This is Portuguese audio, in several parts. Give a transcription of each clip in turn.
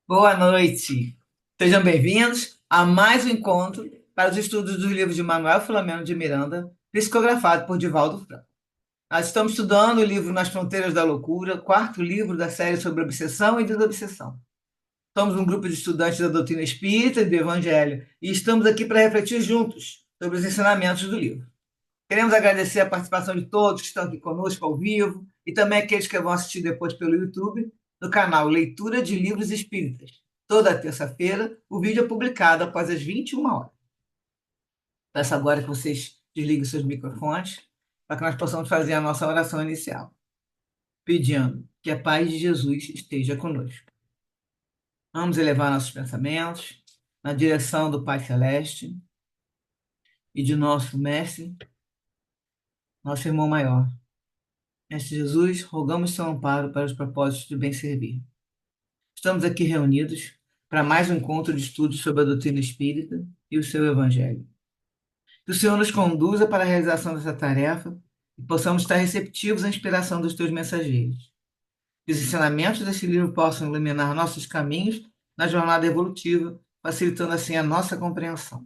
Boa noite. Sejam bem-vindos a mais um encontro para os estudos dos livros de Manuel Filomeno de Miranda, psicografado por Divaldo Franco. Nós estamos estudando o livro Nas Fronteiras da Loucura, quarto livro da série sobre obsessão e desobsessão. Somos um grupo de estudantes da doutrina espírita e do Evangelho e estamos aqui para refletir juntos sobre os ensinamentos do livro. Queremos agradecer a participação de todos que estão aqui conosco ao vivo e também aqueles que vão assistir depois pelo YouTube, no canal Leitura de Livros Espíritas. Toda terça-feira, o vídeo é publicado após as 21 horas. Peço agora que vocês desliguem seus microfones para que nós possamos fazer a nossa oração inicial, pedindo que a paz de Jesus esteja conosco. Vamos elevar nossos pensamentos na direção do Pai Celeste e de nosso Mestre, nosso irmão maior. Mestre Jesus, rogamos seu amparo para os propósitos de bem servir. Estamos aqui reunidos para mais um encontro de estudos sobre a doutrina espírita e o seu evangelho. Que o Senhor nos conduza para a realização dessa tarefa e possamos estar receptivos à inspiração dos teus mensageiros. Que os ensinamentos deste livro possam iluminar nossos caminhos na jornada evolutiva, facilitando assim a nossa compreensão.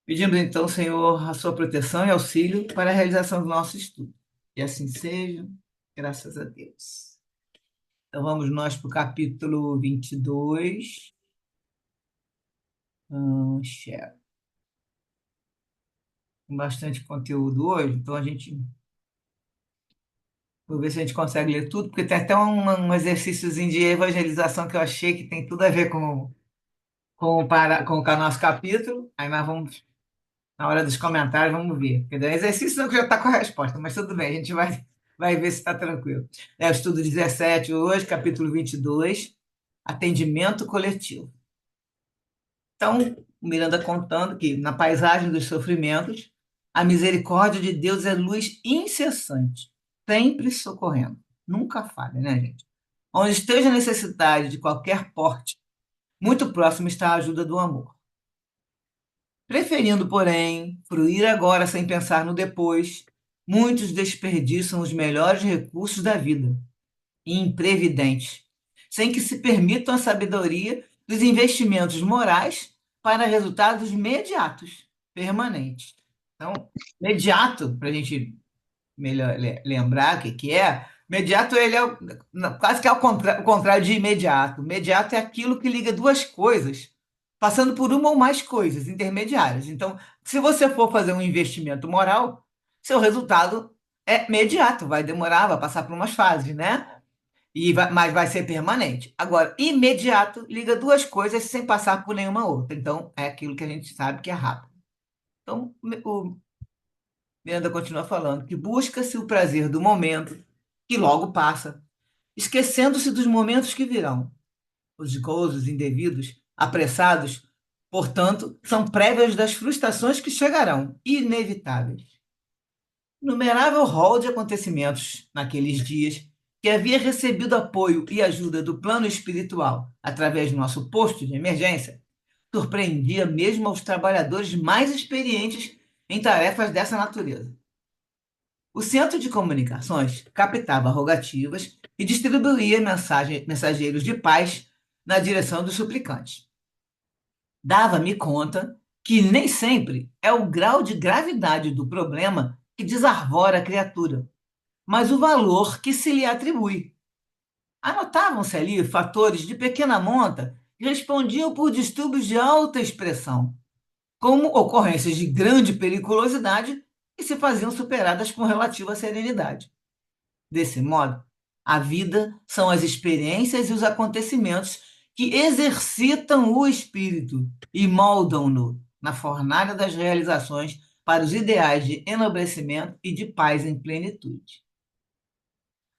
Pedimos então, Senhor, a sua proteção e auxílio para a realização do nosso estudo. E assim seja, graças a Deus. Então vamos nós para o capítulo 22. Share. Com bastante conteúdo hoje, então a gente. Vou ver se a gente consegue ler tudo, porque tem até um exercíciozinho de evangelização que eu achei que tem tudo a ver com o nosso capítulo. Aí nós vamos, na hora dos comentários, vamos ver. Porque daí exercício não que já está com a resposta, mas tudo bem, a gente vai ver se está tranquilo. É o estudo 17 hoje, capítulo 22, atendimento coletivo. Então, o Miranda contando que na paisagem dos sofrimentos, a misericórdia de Deus é luz incessante, sempre socorrendo. Nunca falha, né, gente? Onde esteja a necessidade de qualquer porte, muito próximo está a ajuda do amor. Preferindo, porém, fruir agora sem pensar no depois, muitos desperdiçam os melhores recursos da vida, imprevidentes, sem que se permitam a sabedoria dos investimentos morais para resultados imediatos, permanentes. Então, imediato, para a gente melhor lembrar o que é, imediato ele é quase que é o contrário de imediato. Imediato é aquilo que liga duas coisas, passando por uma ou mais coisas intermediárias. Então, se você for fazer um investimento moral, seu resultado é imediato, vai demorar, vai passar por umas fases, né? Mas vai ser permanente. Agora, imediato liga duas coisas sem passar por nenhuma outra. Então, é aquilo que a gente sabe que é rápido. Então, o Miranda continua falando que busca-se o prazer do momento, que logo passa, esquecendo-se dos momentos que virão. Os gozos indevidos, apressados, portanto, são prévias das frustrações que chegarão, inevitáveis. Inumerável rol de acontecimentos naqueles dias que havia recebido apoio e ajuda do plano espiritual através do nosso posto de emergência, surpreendia mesmo aos trabalhadores mais experientes em tarefas dessa natureza. O centro de comunicações captava rogativas e distribuía mensageiros de paz na direção dos suplicantes. Dava-me conta que nem sempre é o grau de gravidade do problema que desarvora a criatura, mas o valor que se lhe atribui. Anotavam-se ali fatores de pequena monta que respondiam por distúrbios de alta expressão, como ocorrências de grande periculosidade que se faziam superadas com relativa serenidade. Desse modo, a vida são as experiências e os acontecimentos que exercitam o espírito e moldam-no na fornalha das realizações para os ideais de enobrecimento e de paz em plenitude.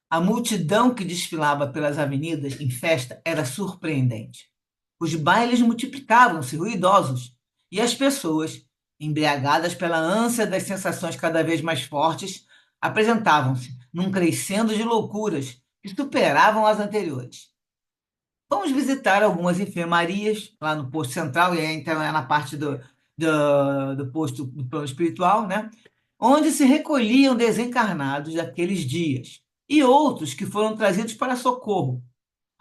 A multidão que desfilava pelas avenidas em festa era surpreendente. Os bailes multiplicavam-se ruidosos e as pessoas, embriagadas pela ânsia das sensações cada vez mais fortes, apresentavam-se num crescendo de loucuras que superavam as anteriores. Vamos visitar algumas enfermarias lá no posto central, e aí, então é na parte do posto do plano espiritual, né? Onde se recolhiam desencarnados daqueles dias e outros que foram trazidos para socorro,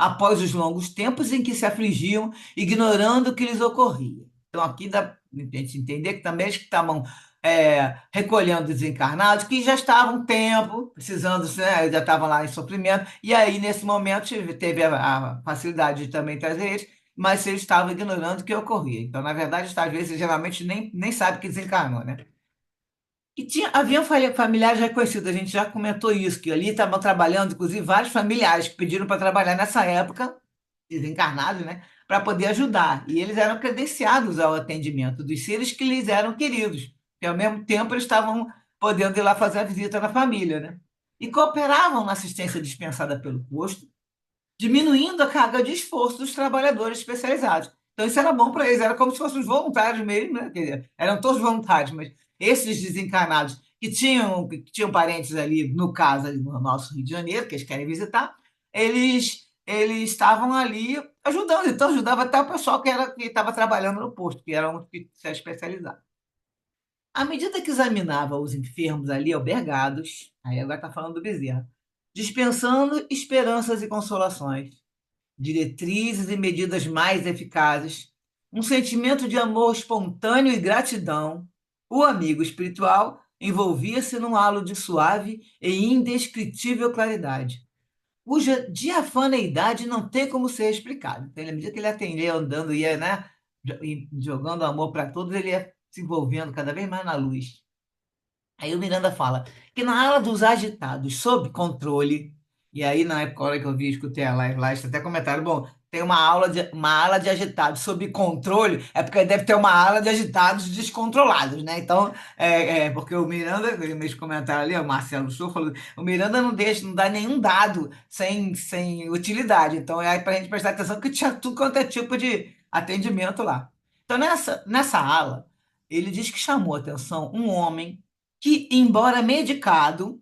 após os longos tempos em que se afligiam, ignorando o que lhes ocorria. Então, aqui dá a gente entender que também eles que estavam recolhendo desencarnados, que já estavam um tempo, precisando, né, já estavam lá em sofrimento, e aí, nesse momento, teve a facilidade de também trazer eles, mas eles estavam ignorando o que ocorria. Então, na verdade, às vezes, geralmente, nem sabe que desencarnou, né? E havia familiares reconhecidos, a gente já comentou isso, que ali estavam trabalhando, inclusive vários familiares que pediram para trabalhar nessa época, desencarnados, né, para poder ajudar. E eles eram credenciados ao atendimento dos seres que lhes eram queridos, e ao mesmo tempo eles estavam podendo ir lá fazer a visita na família, né? E cooperavam na assistência dispensada pelo posto, diminuindo a carga de esforço dos trabalhadores especializados. Então, isso era bom para eles, era como se fossem os voluntários mesmo, né? Quer dizer, eram todos voluntários, mas esses desencarnados que tinham parentes ali, no caso, ali no nosso Rio de Janeiro, que eles querem visitar, eles estavam ali ajudando, então ajudava até o pessoal que estava trabalhando no posto, que era um que se especializava. À medida que examinava os enfermos ali albergados, aí agora está falando do Bezerra, dispensando esperanças e consolações, diretrizes e medidas mais eficazes, um sentimento de amor espontâneo e gratidão, o amigo espiritual envolvia-se num halo de suave e indescritível claridade, cuja diafaneidade não tem como ser explicada. Então, à medida que ele atendia, andando, ia, né, jogando amor para todos, ele ia se envolvendo cada vez mais na luz. Aí o Miranda fala que na ala dos agitados sob controle, e aí na época, a hora que eu vi, escutei a live lá, eles até comentaram, bom, tem uma ala de agitados sob controle, é porque deve ter uma ala de agitados descontrolados, né? Então, porque o Miranda, nesse comentário ali, o Marcelo Show falou, o Miranda não deixa, não dá nenhum dado sem utilidade. Então, é para a gente prestar atenção que tinha tudo quanto é tipo de atendimento lá. Então, nessa ala, ele diz que chamou a atenção um homem que, embora medicado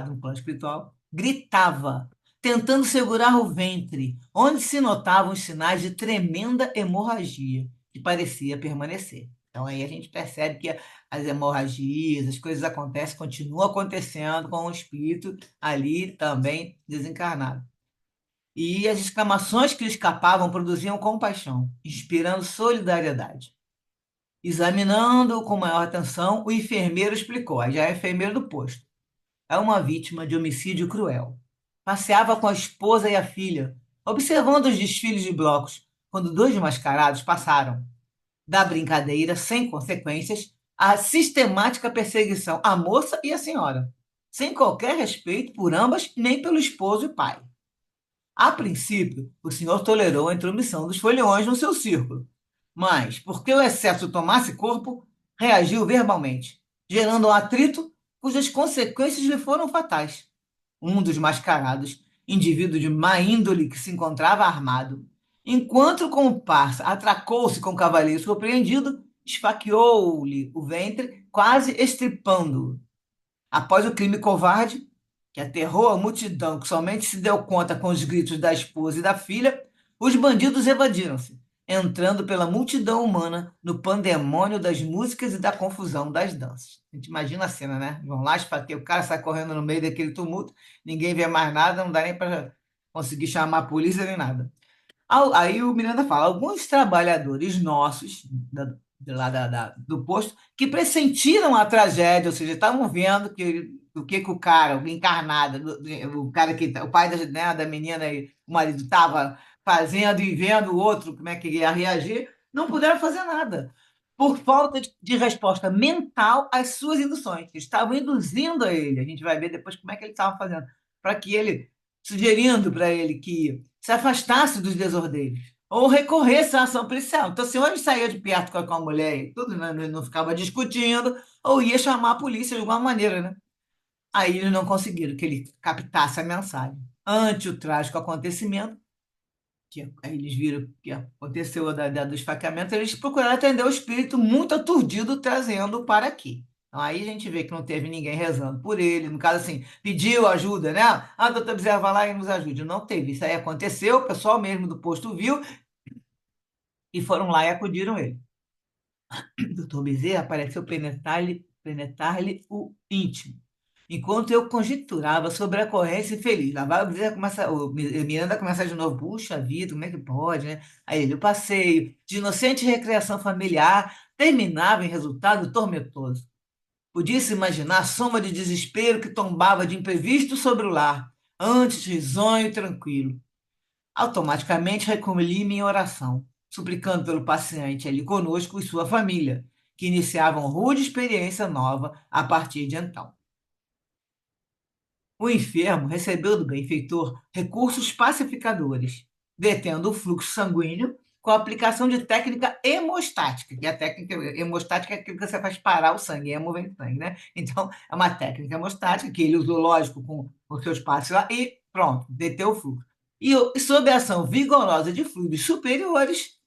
no plano espiritual, gritava, tentando segurar o ventre, onde se notavam os sinais de tremenda hemorragia, que parecia permanecer. Então aí a gente percebe que as hemorragias, as coisas acontecem, continuam acontecendo com o espírito ali também desencarnado. E as exclamações que lhe escapavam produziam compaixão, inspirando solidariedade. Examinando com maior atenção, o enfermeiro explicou, aí já é enfermeiro do posto. É uma vítima de homicídio cruel. Passeava com a esposa e a filha, observando os desfiles de blocos, quando dois mascarados passaram da brincadeira sem consequências à sistemática perseguição à moça e à senhora, sem qualquer respeito por ambas nem pelo esposo e pai. A princípio, o senhor tolerou a intromissão dos foliões no seu círculo, mas, porque o excesso tomasse corpo, reagiu verbalmente, gerando um atrito cujas consequências lhe foram fatais. Um dos mascarados, indivíduo de má índole que se encontrava armado, enquanto o comparsa atracou-se com o cavaleiro surpreendido, esfaqueou-lhe o ventre, quase estripando-o. Após o crime covarde, que aterrou a multidão, que somente se deu conta com os gritos da esposa e da filha, os bandidos evadiram-se, entrando pela multidão humana no pandemônio das músicas e da confusão das danças. A gente imagina a cena, né? Vão lá esfaqueiam, o cara sai correndo no meio daquele tumulto, ninguém vê mais nada, não dá nem para conseguir chamar a polícia nem nada. Aí o Miranda fala, alguns trabalhadores nossos, do posto, que pressentiram a tragédia, ou seja, estavam vendo que o cara, o encarnado, o cara o pai da menina e o marido estava fazendo e vendo o outro, como é que ia reagir, não puderam fazer nada. Por falta de resposta mental às suas induções. Eles estavam induzindo a ele. A gente vai ver depois como é que ele estava fazendo. Para que ele, sugerindo para ele que se afastasse dos desordeiros ou recorresse à ação policial. Então, se ele saía de perto com a mulher e tudo, né, não ficava discutindo, ou ia chamar a polícia de alguma maneira, né? Aí eles não conseguiram que ele captasse a mensagem. Ante o trágico acontecimento, que aí eles viram que aconteceu do esfaqueamento, eles procuraram atender o espírito muito aturdido, trazendo para aqui. Então, aí a gente vê que não teve ninguém rezando por ele, no caso assim, pediu ajuda, né? Ah, doutor Bezerra, vai lá e nos ajude. Não teve, isso aí aconteceu, o pessoal mesmo do posto viu e foram lá e acudiram ele. O doutor Bezerra pareceu penetrar-lhe o íntimo. enquanto eu conjecturava sobre a ocorrência infeliz. Lá vai o Bezerra começa, o Miranda começa de novo, puxa vida, como é que pode, né? Aí ele, o passeio de inocente recreação familiar terminava em resultado tormentoso. Podia-se imaginar a soma de desespero que tombava de imprevisto sobre o lar, antes risonho e tranquilo. Automaticamente recolhi-me em oração, suplicando pelo paciente ali conosco e sua família, que iniciavam rude experiência nova a partir de então. O enfermo recebeu do benfeitor recursos pacificadores, detendo o fluxo sanguíneo com a aplicação de técnica hemostática, que a técnica hemostática é aquilo que você faz parar o sangue, hemo vem sangue, né? Então, é uma técnica hemostática que ele usou, lógico, com os seus passos lá e pronto, deteu o fluxo. E sob a ação vigorosa de fluidos superiores,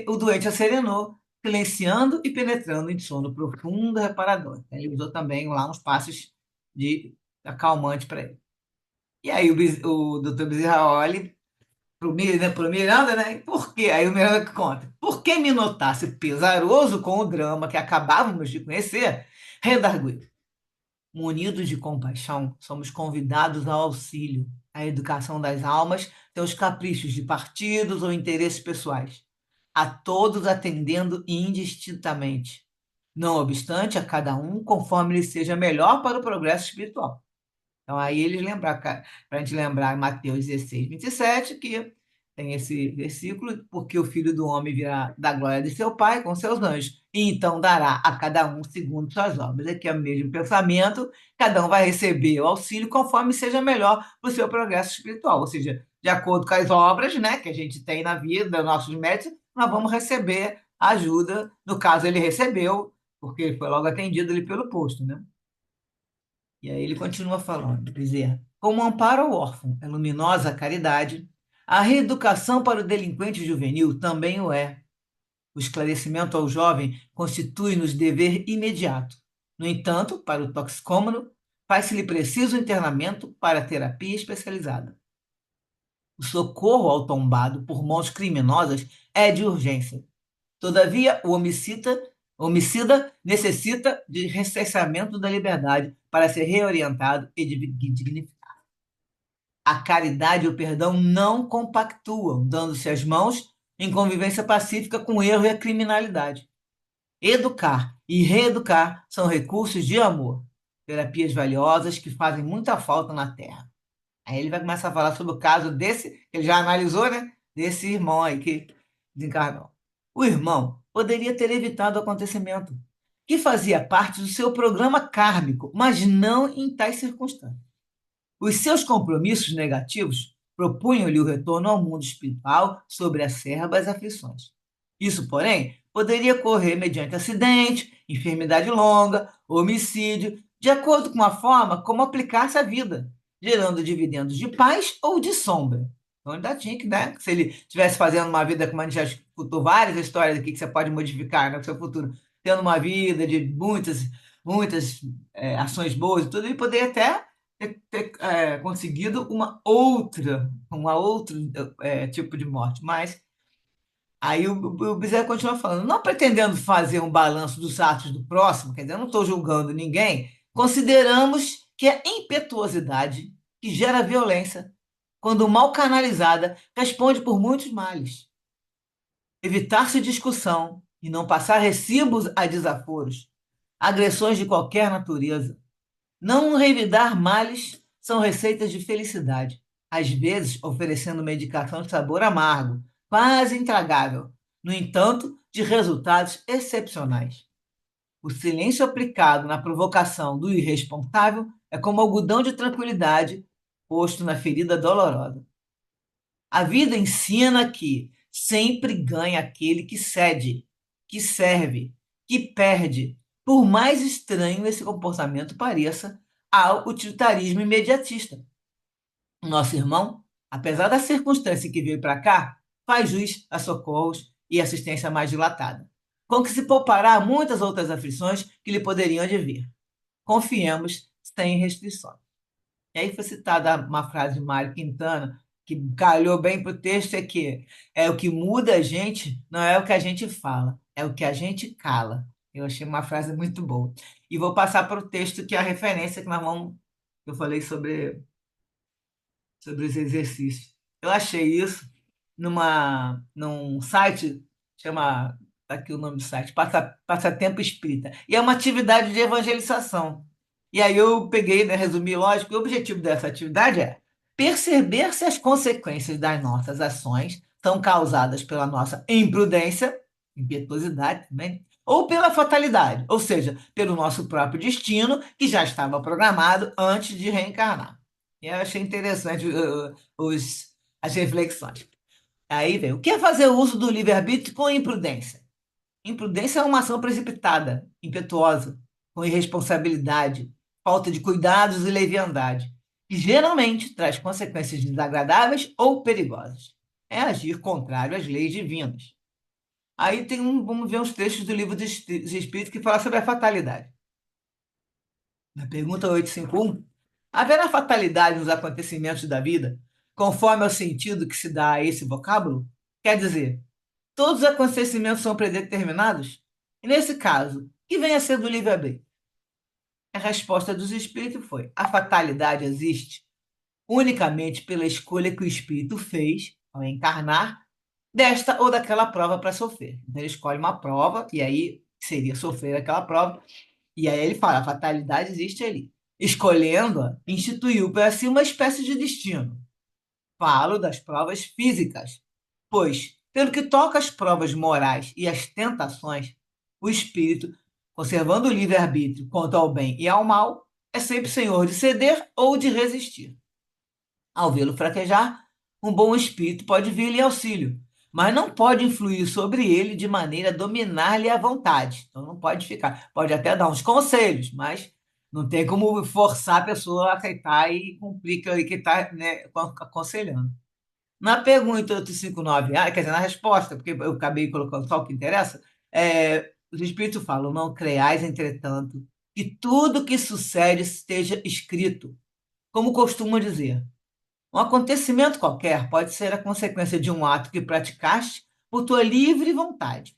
o doente acerenou, silenciando e penetrando em sono profundo e reparador. Ele usou também lá uns passos de acalmante para ele. E aí o doutor Bezerra olha pro Miranda, né? Por quê? Aí o Miranda conta. Por que me notasse pesaroso com o drama que acabávamos de conhecer, redarguiu. Munidos de compaixão, somos convidados ao auxílio. A educação das almas tem os caprichos de partidos ou interesses pessoais, a todos atendendo indistintamente. Não obstante, a cada um conforme lhe seja melhor para o progresso espiritual. Então, aí eles lembrar, para a gente lembrar em Mateus 16, 27, que tem esse versículo, porque o Filho do Homem virá da glória de seu Pai com seus anjos, e então dará a cada um segundo suas obras. Aqui é o mesmo pensamento, cada um vai receber o auxílio conforme seja melhor para o seu progresso espiritual, ou seja, de acordo com as obras, né, que a gente tem na vida, nossos méritos, nós vamos receber ajuda. No caso, ele recebeu, porque ele foi logo atendido ali pelo posto, né? E aí ele continua falando, dizer, como amparo ao órfão é luminosa a caridade, a reeducação para o delinquente juvenil também o é. O esclarecimento ao jovem constitui-nos dever imediato. No entanto, para o toxicômano, faz-se-lhe preciso internamento para terapia especializada. O socorro ao tombado por mãos criminosas é de urgência. Todavia, homicida necessita de ressarcimento da liberdade para ser reorientado e dignificado. A caridade e o perdão não compactuam, dando-se as mãos em convivência pacífica com o erro e a criminalidade. Educar e reeducar são recursos de amor, terapias valiosas que fazem muita falta na Terra. Aí ele vai começar a falar sobre o caso desse, que ele já analisou, né? Desse irmão aí que desencarnou. O irmão poderia ter evitado o acontecimento, que fazia parte do seu programa kármico, mas não em tais circunstâncias. Os seus compromissos negativos propunham-lhe o retorno ao mundo espiritual sobre acerbas aflições. Isso, porém, poderia ocorrer mediante acidente, enfermidade longa, homicídio, de acordo com a forma como aplicasse a vida, gerando dividendos de paz ou de sombra. Então, ainda tinha que, né? Se ele estivesse fazendo uma vida, como a gente já escutou várias histórias aqui que você pode modificar no seu futuro, tendo uma vida de muitas ações boas e tudo, ele poderia até ter conseguido uma outra tipo de morte. Mas aí o Bezerra continua falando, não pretendendo fazer um balanço dos atos do próximo, quer dizer, eu não estou julgando ninguém, consideramos que a impetuosidade que gera violência, quando mal canalizada, responde por muitos males. Evitar-se discussão e não passar recibos a desaforos, agressões de qualquer natureza, não revidar males são receitas de felicidade, às vezes oferecendo medicação de sabor amargo, quase intragável, no entanto, de resultados excepcionais. O silêncio aplicado na provocação do irresponsável é como algodão de tranquilidade posto na ferida dolorosa. A vida ensina que sempre ganha aquele que cede, que serve, que perde, por mais estranho esse comportamento pareça ao utilitarismo imediatista. O nosso irmão, apesar da circunstância que veio para cá, faz jus a socorros e assistência mais dilatada, com que se poupará muitas outras aflições que lhe poderiam advir. Confiemos sem restrições. E aí foi citada uma frase de Mário Quintana, que calhou bem para o texto, é que é o que muda a gente, não é o que a gente fala, é o que a gente cala. Eu achei uma frase muito boa. E vou passar para o texto que é a referência que nós vamos. Eu falei sobre os exercícios. Eu achei isso num site, chama, tá aqui o nome do site, Passatempo Espírita. E é uma atividade de evangelização. E aí eu peguei, né, resumi, lógico, e o objetivo dessa atividade é perceber se as consequências das nossas ações são causadas pela nossa imprudência, impetuosidade também, ou pela fatalidade, ou seja, pelo nosso próprio destino, que já estava programado antes de reencarnar. E eu achei interessante as reflexões. Aí vem, o que é fazer uso do livre-arbítrio com imprudência? Imprudência é uma ação precipitada, impetuosa, com irresponsabilidade, falta de cuidados e leviandade, que geralmente traz consequências desagradáveis ou perigosas. É agir contrário às leis divinas. Aí vamos ver uns trechos do livro dos Espíritos que fala sobre a fatalidade. Na pergunta 851, haverá fatalidade nos acontecimentos da vida, conforme ao sentido que se dá a esse vocábulo? Quer dizer, todos os acontecimentos são predeterminados? E nesse caso, que vem a ser do livre-arbítrio? A resposta dos espíritos foi: a fatalidade existe unicamente pela escolha que o espírito fez ao encarnar desta ou daquela prova para sofrer. Então, ele escolhe uma prova, e aí seria sofrer aquela prova, e aí ele fala: a fatalidade existe ali. Escolhendo-a, instituiu para si uma espécie de destino. Falo das provas físicas, pois, pelo que toca às provas morais e às tentações, o espírito, conservando o livre-arbítrio quanto ao bem e ao mal, é sempre senhor de ceder ou de resistir. Ao vê-lo fraquejar, um bom espírito pode vir-lhe auxílio, mas não pode influir sobre ele de maneira a dominar-lhe a vontade. Então não pode ficar. Pode até dar uns conselhos, mas não tem como forçar a pessoa a aceitar e cumprir aquilo que está, né, aconselhando. Na pergunta 859, quer dizer, na resposta, porque eu acabei colocando só o que interessa, os Espíritos falam: não creais, entretanto, que tudo que sucede esteja escrito, como costumam dizer. Um acontecimento qualquer pode ser a consequência de um ato que praticaste por tua livre vontade,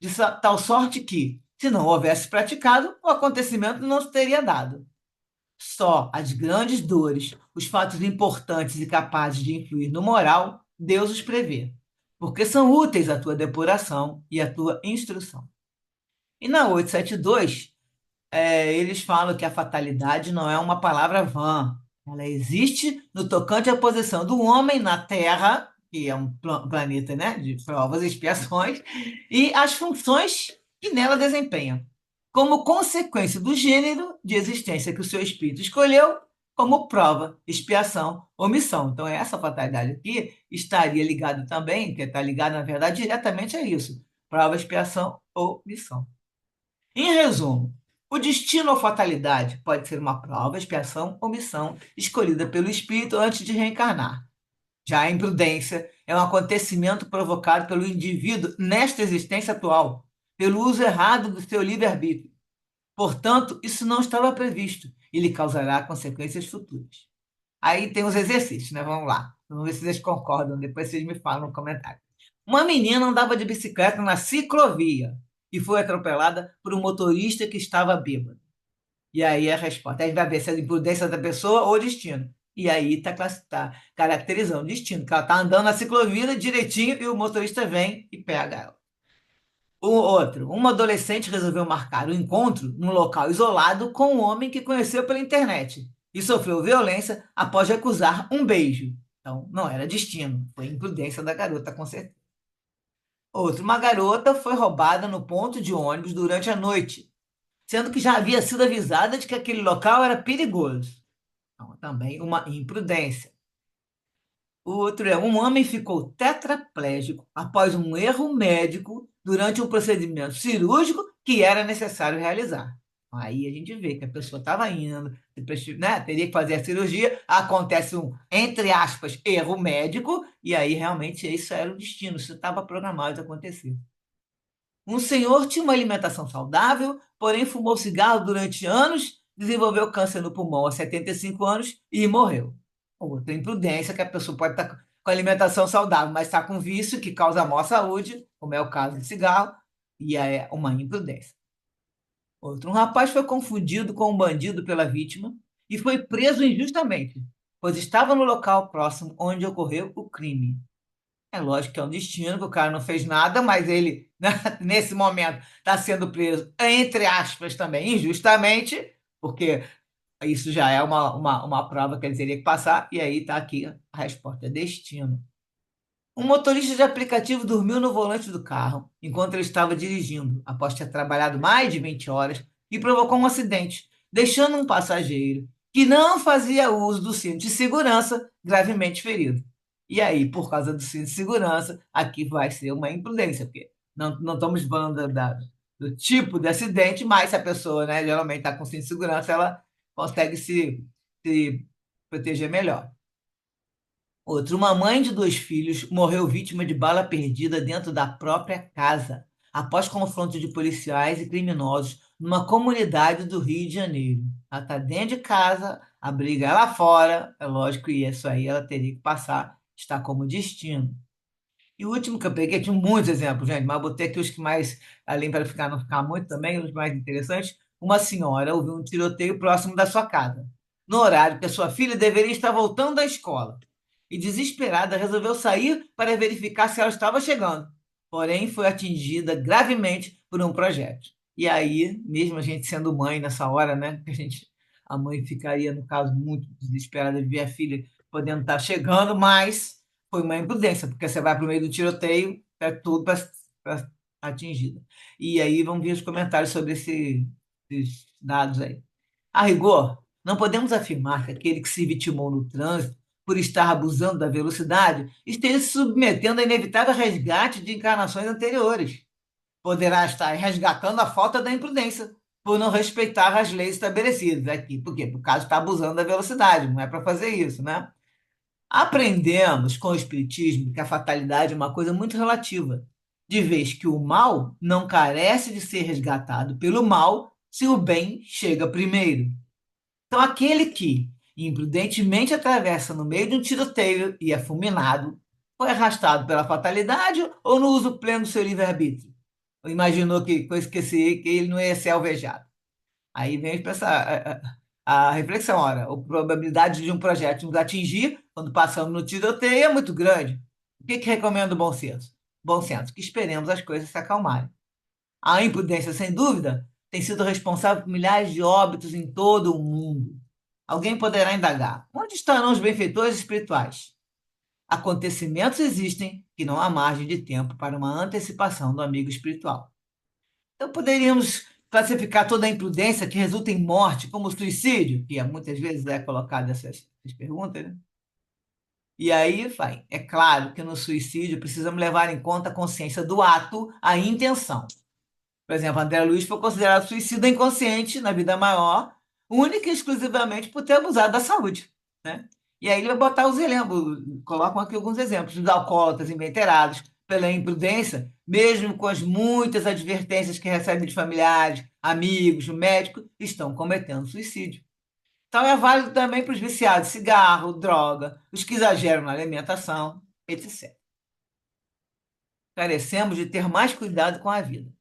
de tal sorte que, se não houvesse praticado, o acontecimento não se teria dado. Só as grandes dores, os fatos importantes e capazes de influir no moral, Deus os prevê, porque são úteis à tua depuração e à tua instrução. E na 872, eles falam que a fatalidade não é uma palavra vã. Ela existe no tocante à posição do homem na Terra, que é um planeta, né, de provas e expiações, e as funções que nela desempenha, como consequência do gênero de existência que o seu espírito escolheu, como prova, expiação ou missão. Então, essa fatalidade aqui estaria ligada também, que está ligada, na verdade, diretamente a isso: prova, expiação ou missão. Em resumo, o destino ou fatalidade pode ser uma prova, expiação ou missão escolhida pelo espírito antes de reencarnar. Já a imprudência é um acontecimento provocado pelo indivíduo nesta existência atual, pelo uso errado do seu livre-arbítrio. Portanto, isso não estava previsto e lhe causará consequências futuras. Aí tem os exercícios, né? Vamos lá. Vamos ver se vocês concordam. Depois vocês me falam no comentário. Uma menina andava de bicicleta na ciclovia e foi atropelada por um motorista que estava bêbado. E aí a resposta. Aí vai ver se é a imprudência da pessoa ou destino. E aí está caracterizando o destino, que ela está andando na ciclovia direitinho e o motorista vem e pega ela. O outro, uma adolescente resolveu marcar o encontro num local isolado com um homem que conheceu pela internet e sofreu violência após recusar um beijo. Então, não era destino, foi imprudência da garota, com certeza. Outro, uma garota foi roubada no ponto de ônibus durante a noite, sendo que já havia sido avisada de que aquele local era perigoso. Então, também uma imprudência. O outro é: um homem ficou tetraplégico após um erro médico durante um procedimento cirúrgico que era necessário realizar. Aí a gente vê que a pessoa estava indo, né, teria que fazer a cirurgia, acontece um, entre aspas, erro médico, e aí realmente isso era o destino, isso estava programado de acontecer. Um senhor tinha uma alimentação saudável, porém fumou cigarro durante anos, desenvolveu câncer no pulmão aos 75 anos e morreu. Outra imprudência, que a pessoa pode estar com alimentação saudável, mas está com vício que causa má saúde, como é o caso do cigarro, e é uma imprudência. Outro, um rapaz foi confundido com um bandido pela vítima e foi preso injustamente, pois estava no local próximo onde ocorreu o crime. É lógico que é um destino, que o cara não fez nada, mas ele, né, nesse momento, está sendo preso, entre aspas, também injustamente, porque isso já é uma prova que ele teria que passar, e aí está aqui a resposta: é destino. Um motorista de aplicativo dormiu no volante do carro enquanto ele estava dirigindo, após ter trabalhado mais de 20 horas, e provocou um acidente, deixando um passageiro que não fazia uso do cinto de segurança gravemente ferido. E aí, por causa do cinto de segurança, aqui vai ser uma imprudência, porque não estamos falando do tipo de acidente, mas se a pessoa, né, geralmente está com cinto de segurança, ela consegue se proteger melhor. Outro, uma mãe de dois filhos morreu vítima de bala perdida dentro da própria casa, após confronto de policiais e criminosos numa comunidade do Rio de Janeiro. Ela está dentro de casa, a briga é lá fora, é lógico, e isso aí ela teria que passar, está como destino. E o último que eu peguei, tinha muitos exemplos, gente, mas botei aqui os que mais, além para ficar, não ficar muito também, os mais interessantes. Uma senhora ouviu um tiroteio próximo da sua casa, no horário que a sua filha deveria estar voltando da escola. E desesperada, resolveu sair para verificar se ela estava chegando. Porém, foi atingida gravemente por um projétil. E aí, mesmo a gente sendo mãe nessa hora, né, que a mãe ficaria, no caso, muito desesperada de ver a filha podendo estar chegando, mas foi uma imprudência, porque você vai para o meio do tiroteio, é tudo para atingida. E aí vamos ver os comentários sobre esses dados aí. A rigor, não podemos afirmar que aquele que se vitimou no trânsito por estar abusando da velocidade esteja se submetendo a inevitável resgate de encarnações anteriores. Poderá estar resgatando a falta da imprudência por não respeitar as leis estabelecidas aqui. Por quê? Por causa está abusando da velocidade, não é para fazer isso, né? Aprendemos com o Espiritismo que a fatalidade é uma coisa muito relativa, de vez que o mal não carece de ser resgatado pelo mal se o bem chega primeiro. Então, aquele que imprudentemente atravessa no meio de um tiroteio e é fulminado, foi arrastado pela fatalidade ou no uso pleno do seu livre-arbítrio? Ou imaginou que, que ele não ia ser alvejado? Aí vem a reflexão, ora, a probabilidade de um projétil nos atingir quando passamos no tiroteio é muito grande. O que recomenda o bom senso? Bom senso, que esperemos as coisas se acalmarem. A imprudência, sem dúvida, tem sido responsável por milhares de óbitos em todo o mundo. Alguém poderá indagar: onde estarão os benfeitores espirituais? Acontecimentos existem que não há margem de tempo para uma antecipação do amigo espiritual. Então, poderíamos classificar toda a imprudência que resulta em morte como suicídio, que muitas vezes é colocado essas perguntas, né? E aí, vai. É claro que no suicídio precisamos levar em conta a consciência do ato, a intenção. Por exemplo, André Luiz foi considerado suicida inconsciente na vida maior, única e exclusivamente por ter abusado da saúde, né? E aí ele vai botar os exemplos, colocam aqui alguns exemplos dos alcoólatras inveterados pela imprudência, mesmo com as muitas advertências que recebem de familiares, amigos, médicos, estão cometendo suicídio. Então é válido também para os viciados de cigarro, droga, os que exageram na alimentação, etc. Carecemos de ter mais cuidado com a vida.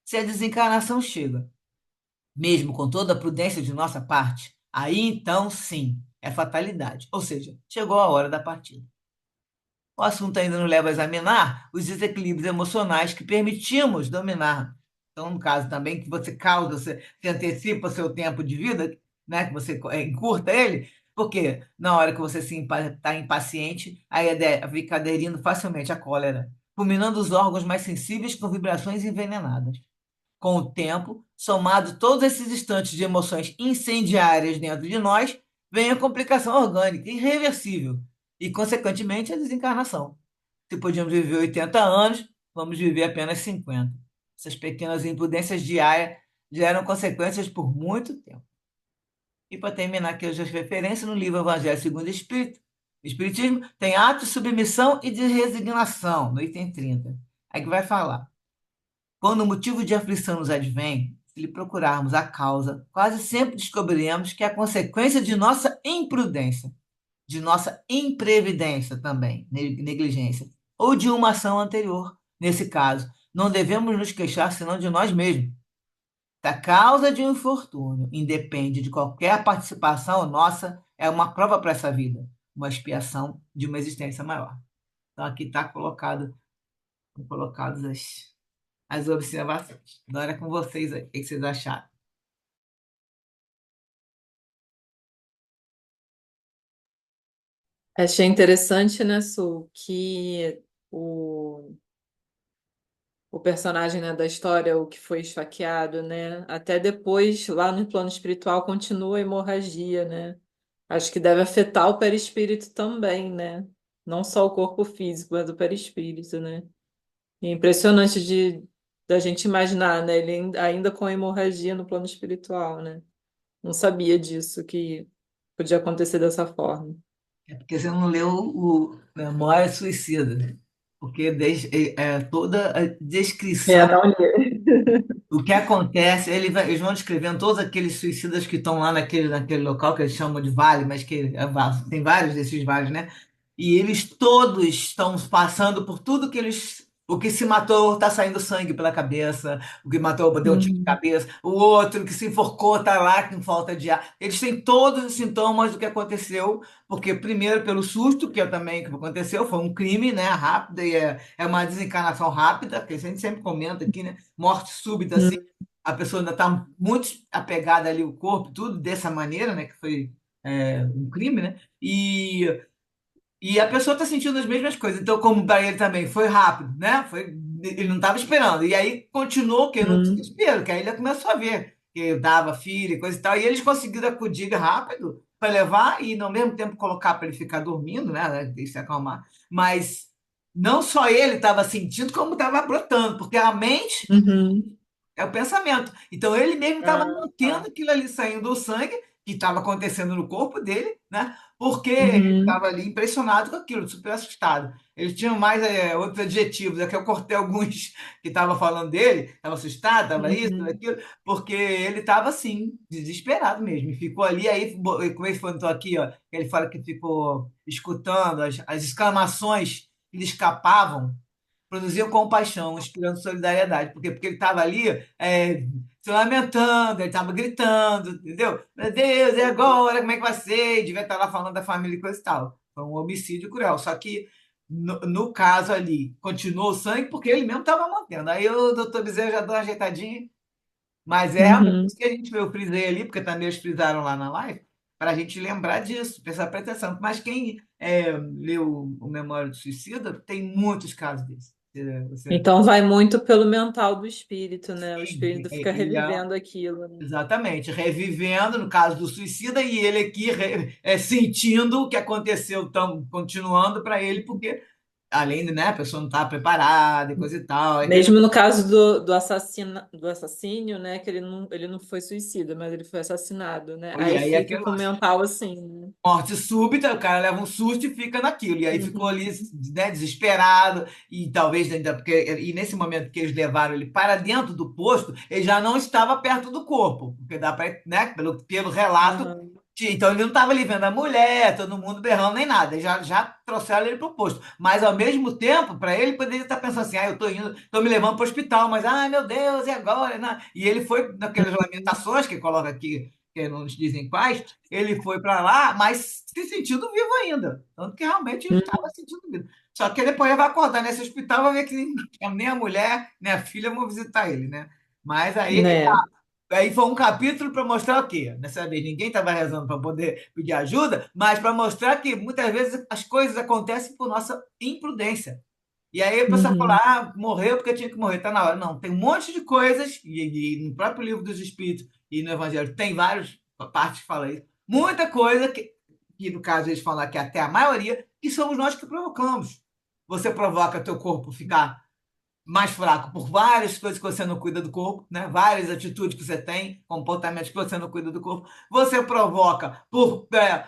Se a desencarnação chega, mesmo com toda a prudência de nossa parte, aí então sim, é fatalidade. Ou seja, chegou a hora da partida. O assunto ainda nos leva a examinar os desequilíbrios emocionais que permitimos dominar. Então, no caso também que você causa, você antecipa o seu tempo de vida, né, que você encurta ele, porque na hora que você está impaciente, aí fica aderindo facilmente à cólera, fulminando os órgãos mais sensíveis com vibrações envenenadas. Com o tempo, somado todos esses instantes de emoções incendiárias dentro de nós, vem a complicação orgânica irreversível e, consequentemente, a desencarnação. Se podíamos viver 80 anos, vamos viver apenas 50. Essas pequenas imprudências diárias geram consequências por muito tempo. E para terminar aqui as referências no livro Evangelho segundo o Espiritismo, tem ato de submissão e de resignação, no item 30. Aí que vai falar. Quando o motivo de aflição nos advém, se lhe procurarmos a causa, quase sempre descobriremos que é a consequência de nossa imprudência, de nossa imprevidência também, negligência, ou de uma ação anterior. Nesse caso, não devemos nos queixar senão de nós mesmos. Se a causa de um infortúnio independe de qualquer participação nossa, é uma prova para essa vida, uma expiação de uma existência maior. Então, aqui está colocadas as observações. Agora é com vocês aí. O que vocês acharam? Achei interessante, né, Su, que o, o personagem, né, da história, o que foi esfaqueado, né, até depois, lá no plano espiritual, continua a hemorragia, né? Acho que deve afetar o perispírito também, né? Não só o corpo físico, mas o perispírito, né? E é impressionante da gente imaginar, né, ele ainda com hemorragia no plano espiritual, né? Não sabia disso, que podia acontecer dessa forma. É porque você não leu o Memória Suicida, porque toda a É, descrição. não li. O que acontece, eles vão descrevendo todos aqueles suicidas que estão lá naquele local que eles chamam de vale, mas que tem vários desses vales, né? E eles todos estão passando por tudo que eles. O que se matou está saindo sangue pela cabeça, o que matou deu um tiro de Uhum. cabeça, o outro que se enforcou está lá com falta de ar. Eles têm todos os sintomas do que aconteceu, porque, primeiro, pelo susto, que é também que aconteceu, foi um crime, né? Rápido, e é uma desencarnação rápida, que a gente sempre comenta aqui, né? Morte súbita, assim. Uhum. A pessoa ainda está muito apegada ali, o corpo, tudo dessa maneira, né? Que foi um crime, né? E a pessoa está sentindo as mesmas coisas. Então, como para ele também foi rápido, né? Ele não estava esperando. E aí continuou que no Uhum. desespero, que aí ele começou a ver que dava filho e coisa e tal. E eles conseguiram acudir rápido para levar e, ao mesmo tempo, colocar para ele ficar dormindo, né? Deixa se acalmar. Mas não só ele estava sentindo, como estava brotando, porque a mente Uhum. é o pensamento. Então ele mesmo estava Ah, mantendo tá. aquilo ali saindo do sangue, que estava acontecendo no corpo dele, né? Porque ele Uhum. estava ali impressionado com aquilo, super assustado. Ele tinha mais outros adjetivos, é que eu cortei alguns que estavam falando dele, estava assustado, estava isso, estava Uhum. aquilo, porque ele estava assim, desesperado mesmo. E ficou ali, aí, como ele falou aqui, ó, ele fala que ficou escutando as exclamações que lhe escapavam produziam compaixão, inspirando solidariedade. Porque ele estava ali se lamentando, ele estava gritando, entendeu? Meu Deus, e agora? Como é que vai ser? E devia estar lá falando da família e coisa e tal. Foi um homicídio cruel. Só que, no caso ali, continuou o sangue porque ele mesmo estava mantendo. Aí o doutor Bezerra já deu uma ajeitadinha, mas é realmente Uhum. isso que a gente vê, eu frisei ali, porque também eles frisaram lá na live, para a gente lembrar disso, prestar atenção. Mas quem leu o Memória do Suicida, tem muitos casos desses. Então vai muito pelo mental do espírito, né? O Sim, espírito fica revivendo aquilo, né? exatamente, revivendo no caso do suicida e ele aqui sentindo o que aconteceu, continuando para ele, porque além de, né, a pessoa não estava preparada e coisa e tal. Mesmo no caso do assassínio, né? Que ele não foi suicida, mas ele foi assassinado, né? E Aí aí fica aquele com o mental assim, né? morte súbita, o cara leva um susto e fica naquilo. E aí ficou ali, Uhum. né, desesperado, e talvez ainda, e nesse momento que eles levaram ele para dentro do posto, ele já não estava perto do corpo, porque dá para, né, pelo relato, Aham. então ele não estava ali vendo a mulher, todo mundo berrando nem nada, já trouxeram ele para o posto. Mas ao mesmo tempo, para ele poderia estar pensando assim: ah, eu estou indo, estou me levando para o hospital, mas ai meu Deus, e agora? Né? E ele foi naquelas lamentações que coloca aqui, que não nos dizem quais, ele foi para lá, mas se sentindo vivo ainda. Tanto que realmente ele estava Uhum. sentindo vivo. Só que depois ele vai acordar nesse hospital, vai ver que nem a mulher, nem a filha vão visitar ele, né? Mas aí, Né? aí foi um capítulo para mostrar o quê? Dessa vez ninguém estava rezando para poder pedir ajuda, mas para mostrar que muitas vezes as coisas acontecem por nossa imprudência. E aí a pessoa fala, Uhum. ah, morreu porque tinha que morrer, tá na hora. Não, tem um monte de coisas, e no próprio livro dos Espíritos e no Evangelho tem várias partes que falam isso. Muita coisa que no caso eles falam que até a maioria, que somos nós que provocamos. Você provoca teu corpo ficar mais fraco por várias coisas que você não cuida do corpo, né? Várias atitudes que você tem, comportamentos que você não cuida do corpo. Você provoca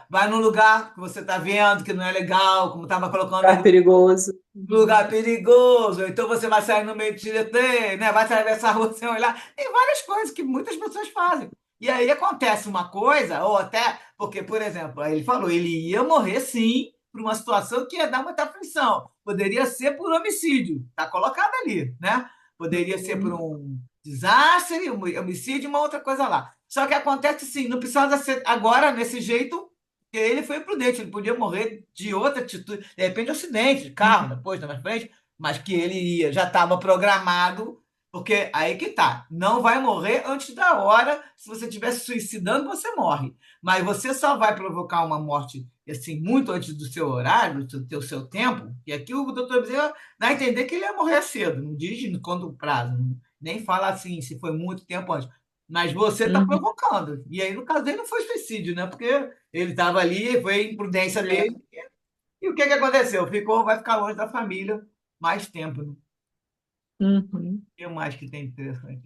vai num lugar que você está vendo que não é legal, como estava colocando Lugar ali perigoso. lugar Uhum. perigoso, então você vai sair no meio de tiroteio, né? Vai atravessar a rua sem olhar. Tem várias coisas que muitas pessoas fazem. E aí acontece uma coisa, ou até, porque, por exemplo, aí ele falou, ele ia morrer sim por uma situação que ia dar muita aflição. Poderia ser por homicídio, tá colocado ali, né? Poderia ser por Uhum. um desastre, homicídio, uma outra coisa lá. Só que acontece assim, não precisava ser agora nesse jeito, porque ele foi prudente, ele podia morrer de outra atitude, de repente acidente de carro, Uhum. depois, na frente, mas que ele ia, já estava programado, porque aí que tá, não vai morrer antes da hora, se você estiver se suicidando, você morre, mas você só vai provocar uma morte assim, muito antes do seu horário, do seu tempo, e aqui o doutor Bezerra dá a entender que ele ia morrer cedo, não diz quanto prazo, nem fala assim se foi muito tempo antes. Mas você está Uhum. provocando. E aí, no caso dele, não foi suicídio, né? Porque ele estava ali, foi imprudência É. dele. E o que, que aconteceu? Vai ficar longe da família mais tempo. Né? O Uhum. que mais que tem interessante?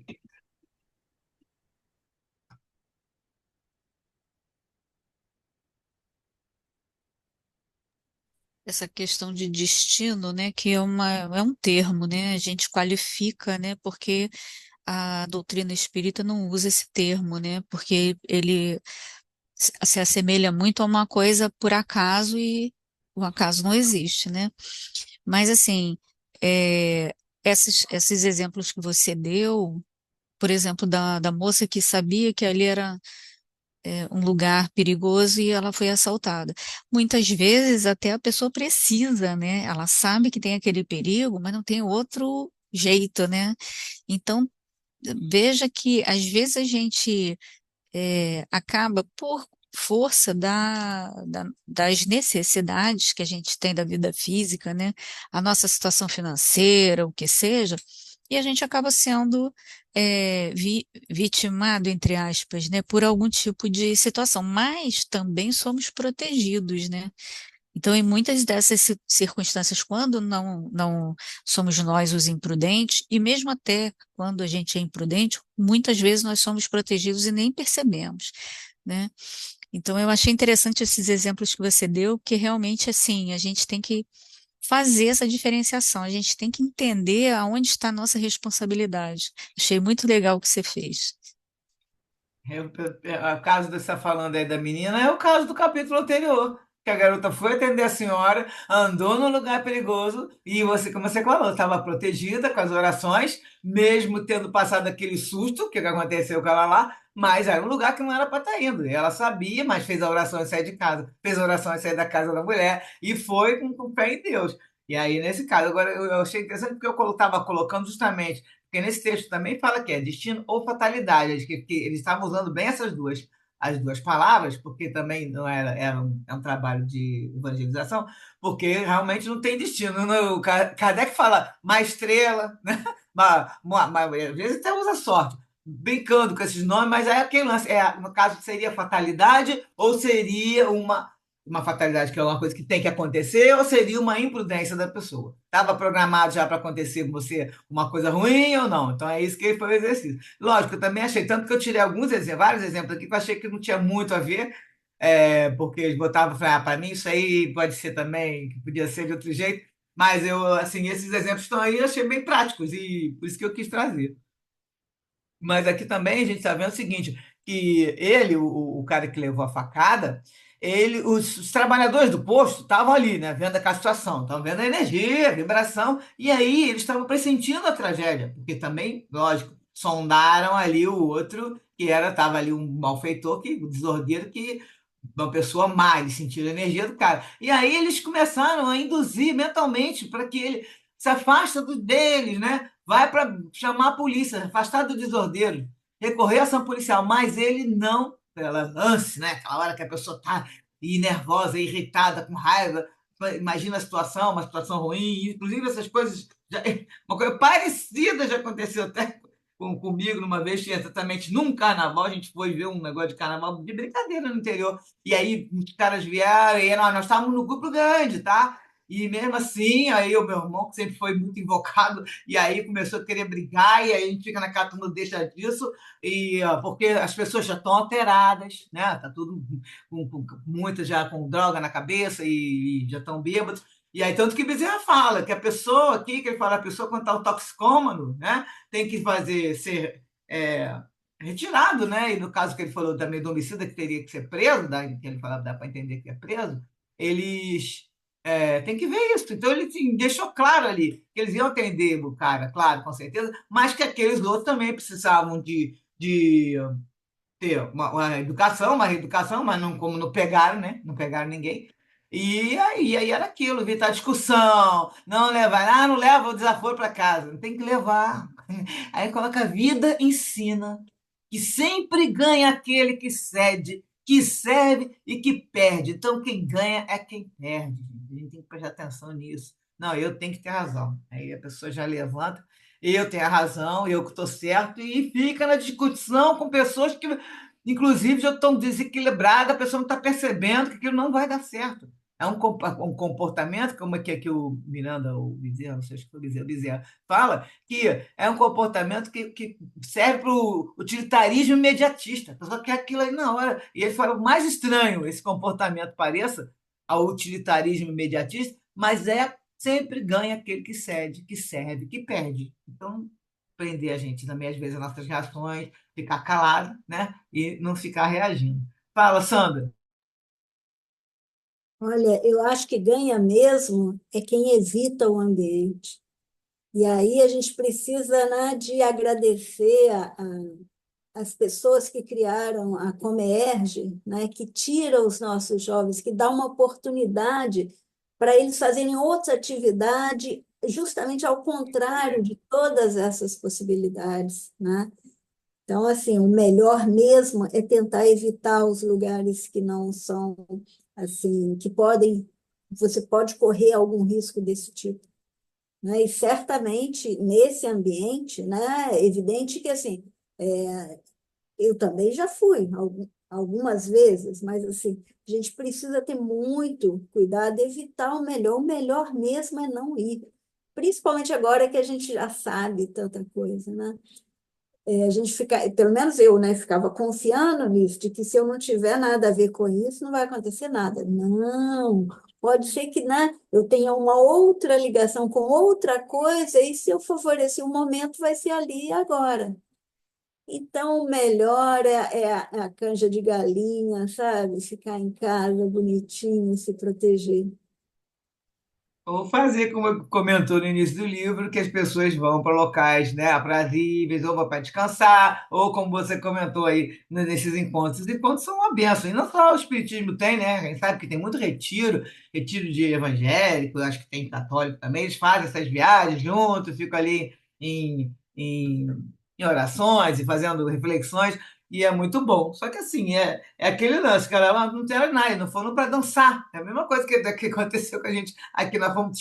Essa questão de destino, né, que é um termo, né, a gente qualifica, né, porque a doutrina espírita não usa esse termo, né, porque ele se assemelha muito a uma coisa por acaso e o acaso não existe, né? Mas assim, é, esses exemplos que você deu, por exemplo, da moça que sabia que ali era um lugar perigoso e ela foi assaltada. Muitas vezes até a pessoa precisa, né? Ela sabe que tem aquele perigo, mas não tem outro jeito, né? Então, veja que às vezes a gente acaba por força das necessidades que a gente tem da vida física, né? A nossa situação financeira, o que seja, e a gente acaba sendo vitimado, entre aspas, né, por algum tipo de situação, mas também somos protegidos, né? Então, em muitas dessas circunstâncias, quando não somos nós os imprudentes, e mesmo até quando a gente é imprudente, muitas vezes nós somos protegidos e nem percebemos, né? Então, eu achei interessante esses exemplos que você deu, porque realmente, assim, a gente tem que fazer essa diferenciação, a gente tem que entender aonde está a nossa responsabilidade. Achei muito legal o que você fez. O caso que você está falando aí da menina é o caso do capítulo anterior. Que a garota foi atender a senhora, andou num lugar perigoso e você, como você falou, estava protegida com as orações, mesmo tendo passado aquele susto que aconteceu com ela lá, mas era um lugar que não era para estar indo. E ela sabia, mas fez a oração e saiu de casa, fez a oração e saiu da casa da mulher e foi com fé em Deus. E aí, nesse caso, agora eu achei interessante porque eu estava colocando justamente porque nesse texto também fala que é destino ou fatalidade, que eles estavam usando bem as duas palavras, porque também não é um trabalho de evangelização, porque realmente não tem destino. O Kardec fala uma estrela, né? Às vezes até usa sorte, brincando com esses nomes, mas aí aquele lance, no caso, seria fatalidade ou seria uma fatalidade que é uma coisa que tem que acontecer, ou seria uma imprudência da pessoa? Estava programado já para acontecer com você uma coisa ruim ou não? Então é isso que foi o exercício. Lógico, eu também achei, tanto que eu tirei alguns exemplos, vários exemplos aqui, que eu achei que não tinha muito a ver, porque eles botavam, para mim isso aí pode ser também, que podia ser de outro jeito, mas eu, assim, esses exemplos estão aí, eu achei bem práticos, e por isso que eu quis trazer. Mas aqui também a gente está vendo o seguinte, que ele, o cara que levou a facada, os trabalhadores do posto estavam ali, né, vendo aquela situação, estavam vendo a energia, a vibração, e aí eles estavam pressentindo a tragédia, porque também, lógico, sondaram ali o outro, que estava ali um malfeitor, um desordeiro, que uma pessoa má, eles sentiram a energia do cara. E aí eles começaram a induzir mentalmente para que ele se afasta deles, né? Vai para chamar a polícia, afastar do desordeiro, recorrer à ação policial, mas ele não, pela lance, né? Aquela hora que a pessoa está nervosa, irritada, com raiva, imagina a situação, uma situação ruim, inclusive essas coisas, uma coisa parecida já aconteceu até comigo numa vez, tinha exatamente num carnaval, a gente foi ver um negócio de carnaval de brincadeira no interior, e aí os caras vieram, e nós estávamos no grupo grande, tá? E mesmo assim, aí o meu irmão, que sempre foi muito invocado, e aí começou a querer brigar, e aí a gente fica naquela turma, não deixa disso, porque as pessoas já estão alteradas, né? Tá tudo muitas já com droga na cabeça e já estão bêbados. E aí, tanto que Bezerra fala que a pessoa aqui, que ele fala, a pessoa quando está o toxicômano, né, tem que ser retirado, né? E no caso que ele falou também do homicida, que teria que ser preso, que ele falava, dá para entender que é preso, eles Tem que ver isso. Então, ele assim, deixou claro ali que eles iam atender o cara, claro, com certeza, mas que aqueles outros também precisavam de ter uma educação, uma reeducação, mas não, como não pegaram, né? Não pegaram ninguém. E aí era aquilo, evitar discussão, não levar, não leva o desaforo para casa, não tem que levar. Aí coloca a vida ensina que sempre ganha aquele que cede, que serve e que perde. Então quem ganha é quem perde. Gente. A gente tem que prestar atenção nisso. Não, eu tenho que ter razão. Aí a pessoa já levanta, eu tenho a razão, eu que estou certo, e fica na discussão com pessoas que inclusive, já estão desequilibradas, a pessoa não está percebendo que aquilo não vai dar certo. É um comportamento, como é que o Miranda, o Bezerra, não sei se foi o Bezerra, fala, que é um comportamento que serve para o utilitarismo imediatista. A pessoa quer aquilo aí na hora. E ele fala, o mais estranho esse comportamento pareça ao utilitarismo imediatista, mas sempre ganha aquele que cede, que serve, que perde. Então, prender a gente também, às vezes, as nossas reações, ficar calado, né? E não ficar reagindo. Fala, Sandra. Olha, eu acho que ganha mesmo é quem evita o ambiente. E aí a gente precisa, né, de agradecer as pessoas que criaram a Comerge, né, que tira os nossos jovens, que dá uma oportunidade para eles fazerem outra atividade, justamente ao contrário de todas essas possibilidades, né? Então, assim, o melhor mesmo é tentar evitar os lugares que não são, assim, que podem, você pode correr algum risco desse tipo, né? E certamente nesse ambiente, né, é evidente que, assim, eu também já fui algumas vezes, mas, assim, a gente precisa ter muito cuidado, evitar o melhor mesmo é não ir. Principalmente agora que a gente já sabe tanta coisa, né? A gente fica, pelo menos eu, né, ficava confiando nisso, de que se eu não tiver nada a ver com isso, não vai acontecer nada. Não, pode ser que, né, eu tenha uma outra ligação com outra coisa, e se eu favorecer o momento, vai ser ali e agora. Então, o melhor é a canja de galinha, sabe? Ficar em casa bonitinho, se proteger. Ou fazer, como comentou no início do livro, que as pessoas vão para locais, né, aprazíveis, ou vão para descansar, ou como você comentou aí nesses encontros. Os encontros são uma bênção. E não só o Espiritismo tem, né? A gente sabe que tem muito retiro, retiro de evangélico, acho que tem católico também. Eles fazem essas viagens juntos, ficam ali em orações e fazendo reflexões. E é muito bom. Só que assim, é aquele lance, cara, não tem nada, não foram para dançar. É a mesma coisa que aconteceu com a gente aqui na fomos,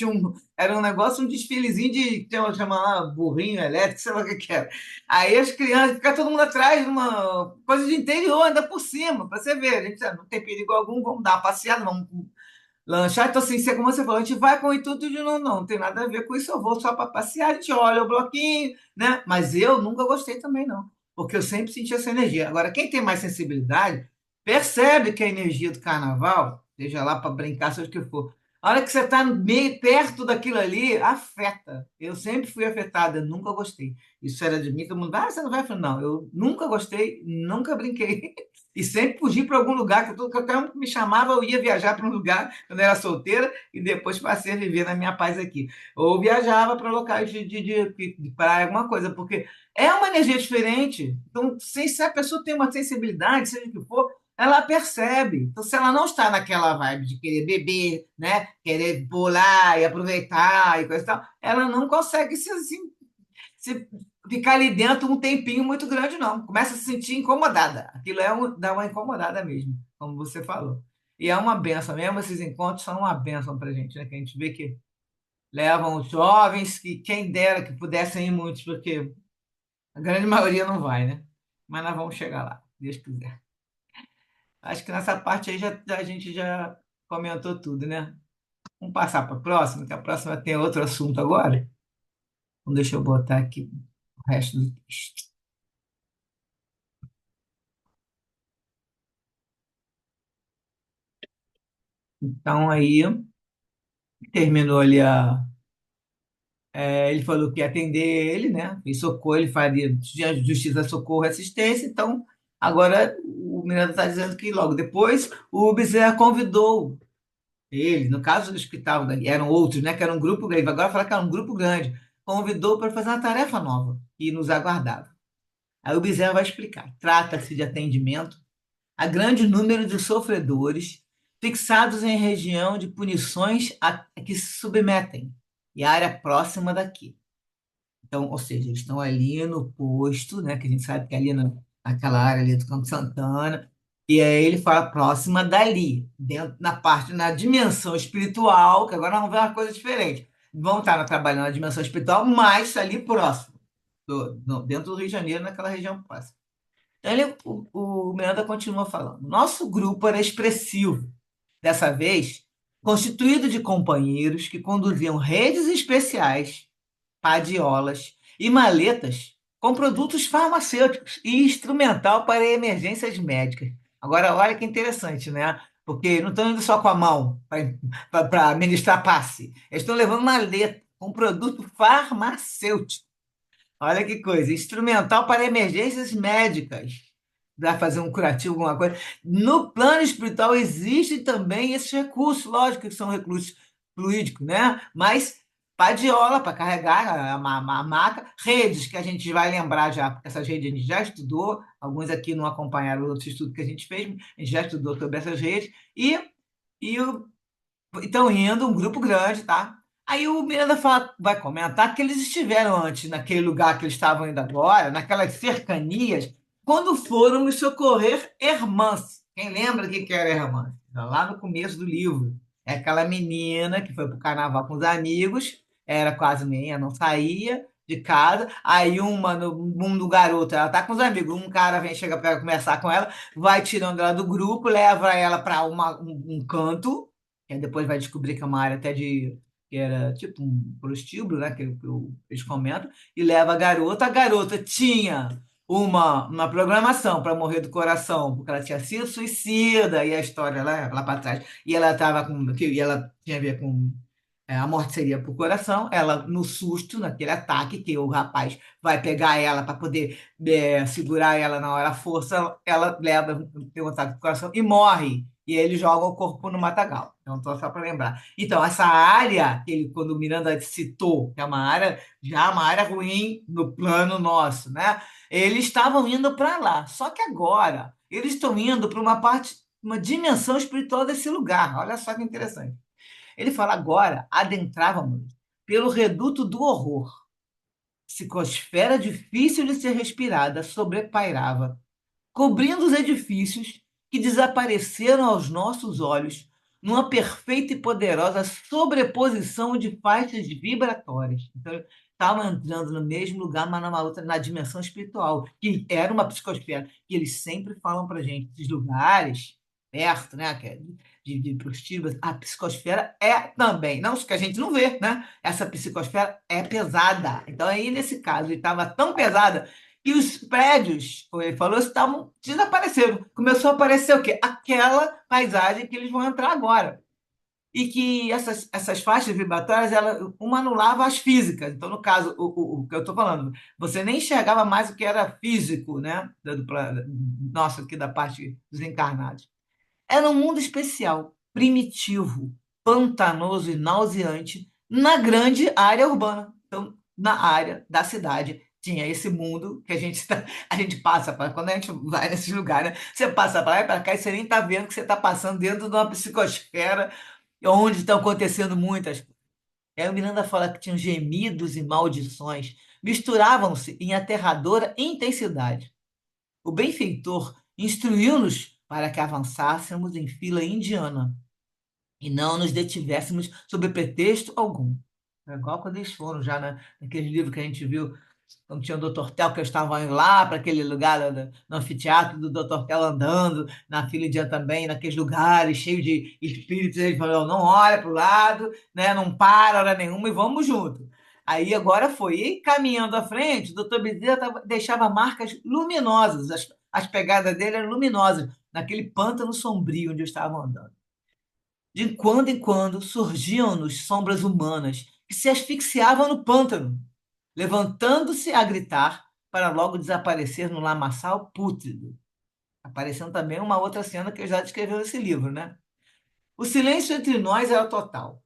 era um negócio, um desfilezinho de, tem uma chama lá, burrinho elétrico, sei lá o que que era. Aí as crianças, fica todo mundo atrás, uma coisa de interior, ainda por cima, para você ver. A gente não tem perigo algum, vamos dar uma passeada, vamos lanchar. Então, assim, como você falou, a gente vai com o intuito de não tem nada a ver com isso, eu vou só para passear, a gente olha o bloquinho, né? Mas eu nunca gostei também, não, porque eu sempre senti essa energia. Agora, quem tem mais sensibilidade, percebe que a energia do carnaval, seja lá para brincar, seja o que for, a hora que você está meio perto daquilo ali, afeta. Eu sempre fui afetada, eu nunca gostei. Isso era de mim, todo mundo, você não vai? Eu falei, não, eu nunca gostei, nunca brinquei. E sempre fugi para algum lugar, que qualquer um que me chamava, eu ia viajar para um lugar quando eu era solteira e depois passei a viver na minha paz aqui. Ou viajava para locais de praia, alguma coisa, porque é uma energia diferente. Então, se a pessoa tem uma sensibilidade, seja o que for, ela percebe. Então, se ela não está naquela vibe de querer beber, né, querer pular e aproveitar e coisa e tal, ela não consegue se ficar ali dentro um tempinho muito grande, não. Começa a se sentir incomodada. Aquilo dá uma incomodada mesmo, como você falou. E é uma benção mesmo, esses encontros são uma benção para a gente, né? Que a gente vê que levam os jovens, que quem dera que pudessem ir muitos, porque a grande maioria não vai, né? Mas nós vamos chegar lá, se Deus quiser. Acho que nessa parte aí a gente já comentou tudo, né? Vamos passar para a próxima, que a próxima tem outro assunto agora. Então, deixa eu botar aqui o resto do texto. Então, aí, terminou ali ele falou que ia atender ele, né? E socorro, ele faria justiça, socorro, assistência. Então, agora o Miranda está dizendo que logo depois o Bezerra convidou Ele, no caso dos que estavam dali, eram outros, né, que era um grupo grande, agora falar que era um grupo grande, convidou para fazer uma tarefa nova e nos aguardava. Aí o Bezerra vai explicar. Trata-se de atendimento a grande número de sofredores fixados em região de punições a que se submetem e área próxima daqui. Então, ou seja, eles estão ali no posto, né, que a gente sabe que é ali naquela área ali do Campo Santana, e aí ele fala próxima dali, dentro, na parte, na dimensão espiritual, que agora nós vamos ver uma coisa diferente. Vão estar trabalhando na dimensão espiritual, mas ali próximo, dentro do Rio de Janeiro, naquela região próxima. Então, o Miranda continua falando. Nosso grupo era expressivo, dessa vez, constituído de companheiros que conduziam redes especiais, padiolas e maletas com produtos farmacêuticos e instrumental para emergências médicas. Agora, olha que interessante, né? Porque não estão indo só com a mão para ministrar passe. Eles estão levando maleta com produto farmacêutico. Olha que coisa, instrumental para emergências médicas, para fazer um curativo, alguma coisa. No plano espiritual existem também esses recursos, lógico que são recursos fluídicos, né? Mas padiola para carregar a maca, redes que a gente vai lembrar já, porque essas redes a gente já estudou, alguns aqui não acompanharam outros estudos que a gente fez, a gente já estudou sobre essas redes, e estão indo um grupo grande, tá? Aí o Miranda vai comentar que eles estiveram antes naquele lugar que eles estavam indo agora, naquelas cercanias, quando foram me socorrer Hermance. Quem lembra o que era Hermance? Lá no começo do livro. É aquela menina que foi para o carnaval com os amigos, era quase meia, não saía de casa. Aí uma, no mundo garoto, ela tá com os amigos, um cara vem, chega para conversar com ela, vai tirando ela do grupo, leva ela para um canto, que aí depois vai descobrir que é uma área até que era tipo um prostíbulo, né, eles comentam, e leva a garota. A garota tinha uma programação para morrer do coração, porque ela tinha sido suicida, e a história lá para trás, e ela estava e ela tinha a ver com a morte seria por coração, ela no susto, naquele ataque, que o rapaz vai pegar ela para poder segurar ela na hora à força, ela leva tem um ataque do coração e morre. E ele joga o corpo no matagal. Então, só para lembrar. Então, essa área, quando o Miranda citou, que é uma área ruim no plano nosso, né? Eles estavam indo para lá. Só que agora, eles estão indo para uma dimensão espiritual desse lugar. Olha só que interessante. Ele fala agora, adentrávamos pelo reduto do horror. Psicosfera difícil de ser respirada sobrepairava, cobrindo os edifícios que desapareceram aos nossos olhos numa perfeita e poderosa sobreposição de faixas vibratórias. Então, estavam entrando no mesmo lugar, mas numa outra, na dimensão espiritual, que era uma psicosfera. E eles sempre falam para gente, esses lugares perto, né, que é de prostíbulos, a psicosfera é também, não que a gente não vê, né? Essa psicosfera é pesada. Então, aí, nesse caso, ele estava tão pesada que os prédios, como ele falou, estavam desapareceram. Começou a aparecer o quê? Aquela paisagem que eles vão entrar agora. E que essas faixas vibratórias, uma anulava as físicas. Então, no caso, o que eu estou falando, você nem enxergava mais o que era físico, né? Nossa, aqui da parte dos encarnados. Era um mundo especial, primitivo, pantanoso e nauseante na grande área urbana. Então, na área da cidade, tinha esse mundo que a gente passa para. Quando a gente vai nesses lugares, né? Você passa para lá e para cá e você nem está vendo que você está passando dentro de uma psicosfera onde estão acontecendo muitas coisas. Aí o Miranda fala que tinham gemidos e maldições, misturavam-se em aterradora intensidade. O benfeitor instruiu-nos para que avançássemos em fila indiana e não nos detivéssemos sob pretexto algum. É igual quando eles foram já naquele livro que a gente viu, quando tinha o Dr. Tel, que eles estavam indo lá para aquele lugar no anfiteatro do Dr. Tel andando, na fila indiana também, naqueles lugares cheios de espíritos. Ele falou: não olha para o lado, né, não para hora nenhuma e vamos junto. Aí agora foi. E caminhando à frente, o doutor Bezerra deixava marcas luminosas, as pegadas dele eram luminosas, naquele pântano sombrio onde eu estava andando. De quando em quando surgiam-nos sombras humanas que se asfixiavam no pântano, levantando-se a gritar para logo desaparecer no lamaçal pútrido. Aparecendo também uma outra cena que eu já descrevi nesse livro, né? O silêncio entre nós era total,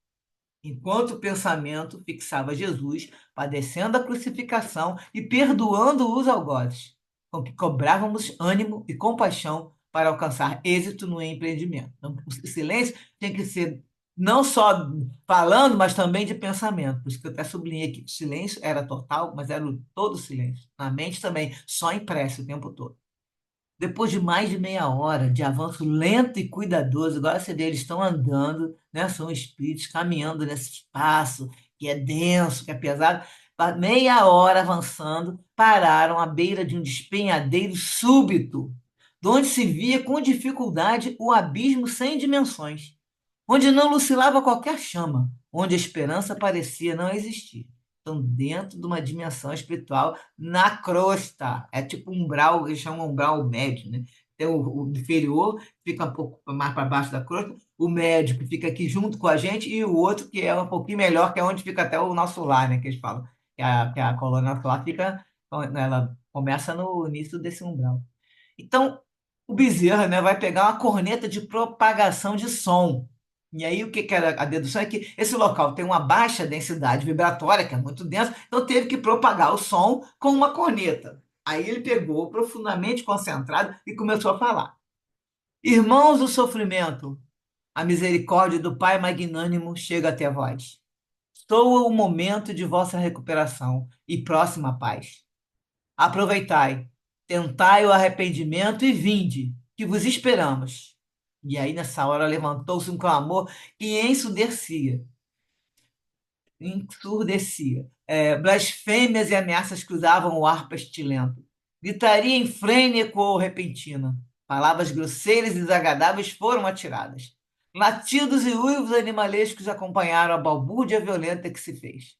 enquanto o pensamento fixava Jesus padecendo a crucificação e perdoando os algozes, com que cobrávamos ânimo e compaixão para alcançar êxito no empreendimento. Então, o silêncio tem que ser não só falando, mas também de pensamento. Por isso que eu até sublinhei que o silêncio era total, mas era todo o silêncio. Na mente também, só em prece o tempo todo. Depois de mais de meia hora de avanço lento e cuidadoso, agora você vê, eles estão andando, né? São espíritos caminhando nesse espaço que é denso, que é pesado. Meia hora avançando, pararam à beira de um despenhadeiro súbito, de onde se via com dificuldade o abismo sem dimensões, onde não lucilava qualquer chama, onde a esperança parecia não existir. Estão dentro de uma dimensão espiritual na crosta. É tipo um umbral, eles chamam umbral médio, né? Tem o inferior, fica um pouco mais para baixo da crosta, o médio, que fica aqui junto com a gente, e o outro, que é um pouquinho melhor, que é onde fica até o nosso lar, né? Que eles falam. Que a colônia solar fica, ela começa no início desse umbral. Então, o Bezerra, né, vai pegar uma corneta de propagação de som. E aí, o que que era a dedução? É que esse local tem uma baixa densidade vibratória, que é muito densa, então teve que propagar o som com uma corneta. Aí ele pegou, profundamente concentrado, e começou a falar. Irmãos do sofrimento, a misericórdia do Pai magnânimo chega até vós. Soa o momento de vossa recuperação e próxima paz. Aproveitai, tentai o arrependimento e vinde, que vos esperamos. E aí, nessa hora, levantou-se um clamor que ensurdecia. Blasfêmias e ameaças cruzavam o ar pestilento. Gritaria em frene ecoou repentina. Palavras grosseiras e desagradáveis foram atiradas. Latidos e uivos animalescos acompanharam a balbúrdia violenta que se fez.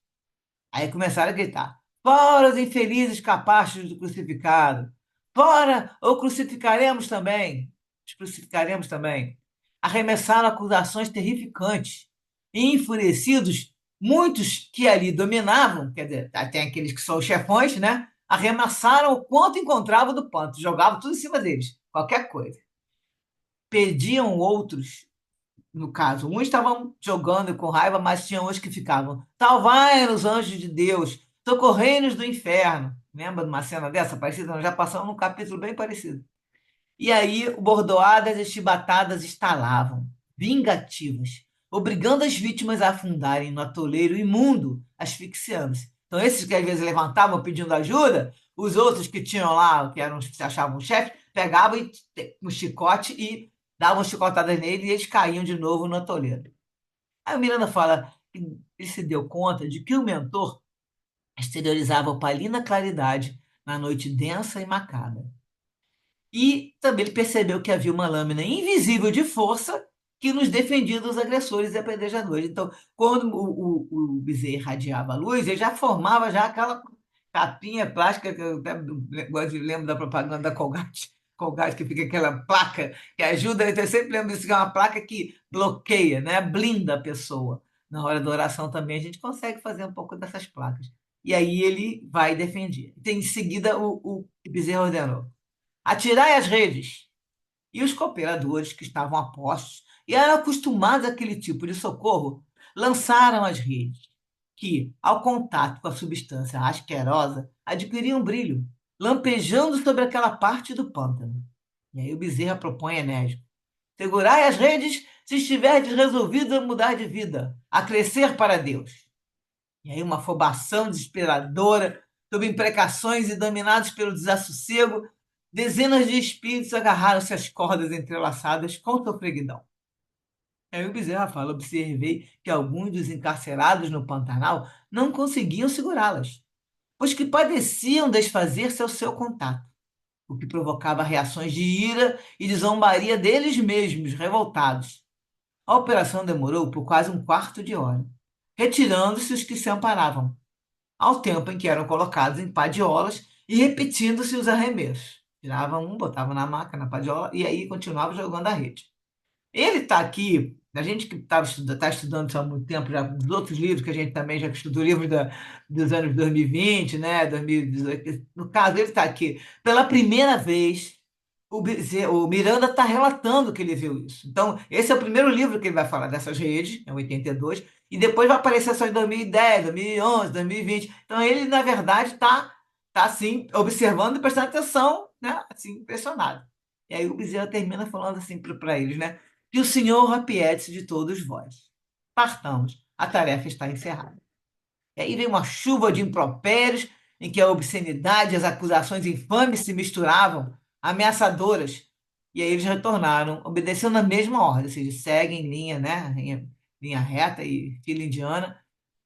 Aí começaram a gritar: fora os infelizes capachos do crucificado! Fora, ou crucificaremos também! Os crucificaremos também. Arremessaram acusações terrificantes. E enfurecidos, muitos que ali dominavam, quer dizer, tem aqueles que são os chefões, né? Arremessaram o quanto encontravam do panto, jogavam tudo em cima deles, qualquer coisa. Pediam outros, no caso, uns estavam jogando com raiva, mas tinha outros que ficavam: salvai-nos, anjos de Deus, socorrei-nos do inferno. Lembra de uma cena dessa parecida? Nós já passamos num capítulo bem parecido. E aí, bordoadas e chibatadas estalavam, vingativas, obrigando as vítimas a afundarem no atoleiro imundo, asfixiando-se. Então, esses que às vezes levantavam pedindo ajuda, os outros que tinham lá, que eram os que se achavam chefes, pegavam um chicote e davam chicotadas nele e eles caíam de novo no atoleiro. Aí o Miranda fala que ele se deu conta de que o mentor exteriorizava opalina claridade na noite densa e macabra. E também ele percebeu que havia uma lâmina invisível de força que nos defendia dos agressores e apedrejadores. Então, quando o bezerro irradiava a luz, ele já formava já aquela capinha plástica, que eu até lembro da propaganda da Colgate, Colgate, que fica aquela placa que ajuda, eu sempre lembro disso, que é uma placa que bloqueia, né? Blinda a pessoa. Na hora da oração também a gente consegue fazer um pouco dessas placas. E aí ele vai defender. Em seguida, o bezerro ordenou: atirai as redes. E os cooperadores que estavam a postos e eram acostumados àquele tipo de socorro, lançaram as redes, que, ao contato com a substância asquerosa, adquiriam brilho, lampejando sobre aquela parte do pântano. E aí o Bezerra propõe enérgico: segurai as redes se estiverdes resolvidos a mudar de vida, a crescer para Deus. E aí uma afobação desesperadora, sob imprecações e dominados pelo desassossego, dezenas de espíritos agarraram-se às cordas entrelaçadas com sofreguidão. Aí o Bezerra fala: observei que alguns dos encarcerados no Pantanal não conseguiam segurá-las, pois que padeciam desfazer-se ao seu contato, o que provocava reações de ira e de zombaria deles mesmos, revoltados. A operação demorou por quase um quarto de hora, retirando-se os que se amparavam, ao tempo em que eram colocados em padiolas e repetindo-se os arremessos. Tirava um, botava na maca, na padiola, e aí continuava jogando a rede. Ele está aqui, a gente que está estudando isso há muito tempo, já dos outros livros, que a gente também já estudou, livros dos anos 2020, né, 2018, no caso, ele está aqui. Pela primeira vez, o Miranda está relatando que ele viu isso. Então, esse é o primeiro livro que ele vai falar dessas redes, em 82, e depois vai aparecer só em 2010, 2011, 2020. Então, ele, na verdade, tá assim, observando e prestando atenção, né? Assim, impressionado. E aí o Bezerra termina falando assim para eles, né? Que o Senhor apiede-se de todos vós. Partamos, a tarefa está encerrada. E aí vem uma chuva de impropérios, em que a obscenidade e as acusações infames se misturavam, ameaçadoras. E aí eles retornaram, obedecendo a mesma ordem, ou seja, seguem em linha, né? Linha reta e fila indiana.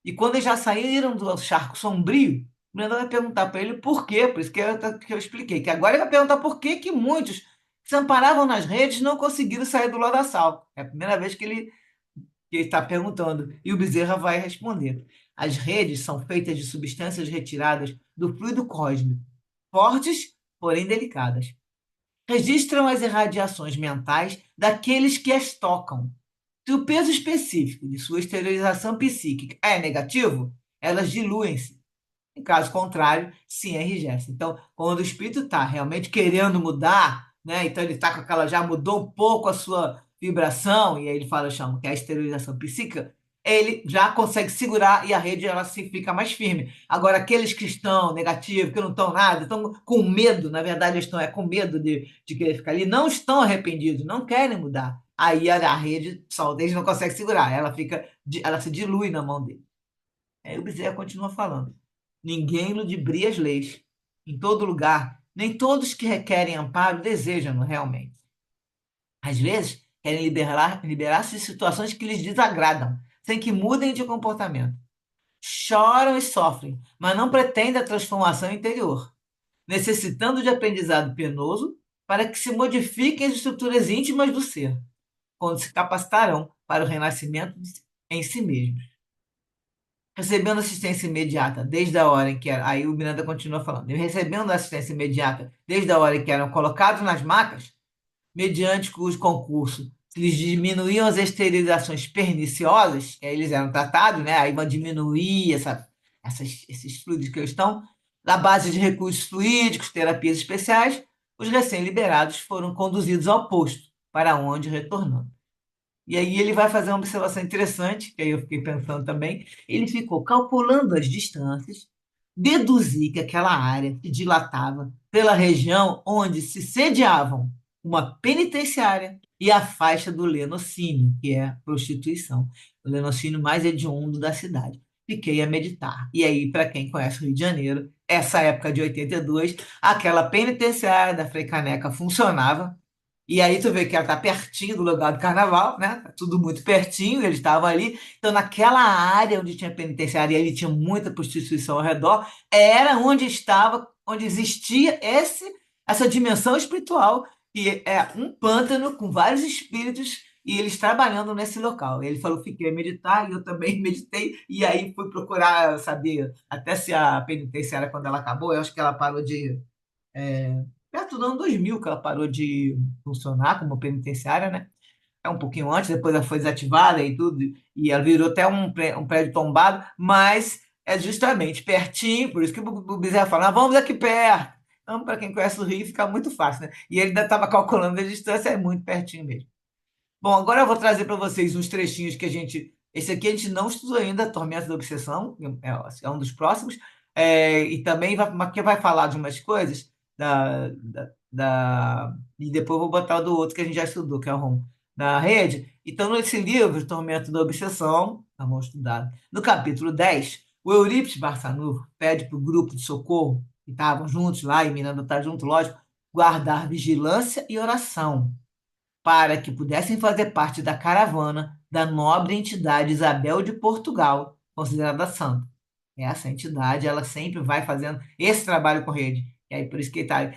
E quando eles já saíram do charco sombrio, o Brandon vai perguntar para ele por quê, por isso que eu expliquei, que agora ele vai perguntar por que que muitos que se amparavam nas redes não conseguiram sair do lodaçal. É a primeira vez que ele está perguntando. E o Bezerra vai responder. As redes são feitas de substâncias retiradas do fluido cósmico, fortes, porém delicadas. Registram as irradiações mentais daqueles que as tocam. Se o peso específico de sua exteriorização psíquica é negativo, elas diluem-se. Em caso contrário, se enrijecem. Então, quando o espírito está realmente querendo mudar, né? Então ele está com aquela, já mudou um pouco a sua vibração, e aí ele fala, chama, que é a esterilização psíquica, ele já consegue segurar e a rede ela se fica mais firme. Agora, aqueles que estão negativos, que não estão nada, estão com medo, na verdade, eles estão com medo de querer ficar ali, não estão arrependidos, não querem mudar. Aí a rede solta, eles não conseguem segurar, ela se dilui na mão dele. Aí o Bezerra continua falando. Ninguém ludibria as leis. Em todo lugar, nem todos que requerem amparo desejam-no realmente. Às vezes, querem liberar-se de situações que lhes desagradam, sem que mudem de comportamento. Choram e sofrem, mas não pretendem a transformação interior, necessitando de aprendizado penoso para que se modifiquem as estruturas íntimas do ser, quando se capacitarão para o renascimento em si mesmos. Recebendo assistência imediata desde a hora em que era. Aí o Miranda continua falando. Recebendo assistência imediata desde a hora em que eram colocados nas macas, mediante cujo concurso se lhes diminuíam as esterilizações perniciosas, que aí eles eram tratados, né? Aí vão diminuir esses fluidos que eles estão, na base de recursos fluídicos, terapias especiais, os recém-liberados foram conduzidos ao posto, para onde retornando. E aí ele vai fazer uma observação interessante, que aí eu fiquei pensando também. Ele ficou calculando as distâncias, deduzi que aquela área se dilatava pela região onde se sediavam uma penitenciária e a faixa do lenocínio, que é a prostituição, o lenocínio mais hediondo da cidade. Fiquei a meditar. E aí, para quem conhece o Rio de Janeiro, essa época de 82, aquela penitenciária da Frei Caneca funcionava, e aí tu vê que ela está pertinho do lugar do carnaval, né? Tá tudo muito pertinho, eles estavam ali. Então, naquela área onde tinha penitenciária e ali tinha muita prostituição ao redor, era onde estava, onde existia essa dimensão espiritual, que é um pântano com vários espíritos e eles trabalhando nesse local. Ele falou, fiquei a meditar, e eu também meditei, e aí fui procurar saber até se a penitenciária, quando ela acabou, eu acho que ela parou de perto do ano 2000 que ela parou de funcionar como penitenciária, né? É um pouquinho antes, depois ela foi desativada e tudo, e ela virou até um prédio tombado, mas é justamente pertinho, por isso que o Bezerra fala, vamos aqui perto. Então, para quem conhece o Rio, fica muito fácil, né? E ele ainda estava calculando a distância, é muito pertinho mesmo. Bom, agora eu vou trazer para vocês uns trechinhos que a gente. Esse aqui a gente não estudou ainda, Tormento da Obsessão, é um dos próximos, e também que vai falar de umas coisas, e depois eu vou botar o do outro que a gente já estudou, que é o Rom, da rede. Então, nesse livro, Tormento da Obsessão, vamos estudar, no capítulo 10, o Eurípides Barçanufo pede para o grupo de socorro, que estavam juntos lá, e Miranda está junto, lógico, guardar vigilância e oração para que pudessem fazer parte da caravana da nobre entidade Isabel de Portugal, considerada santa. Essa entidade, ela sempre vai fazendo esse trabalho com rede. E aí, por isso que está,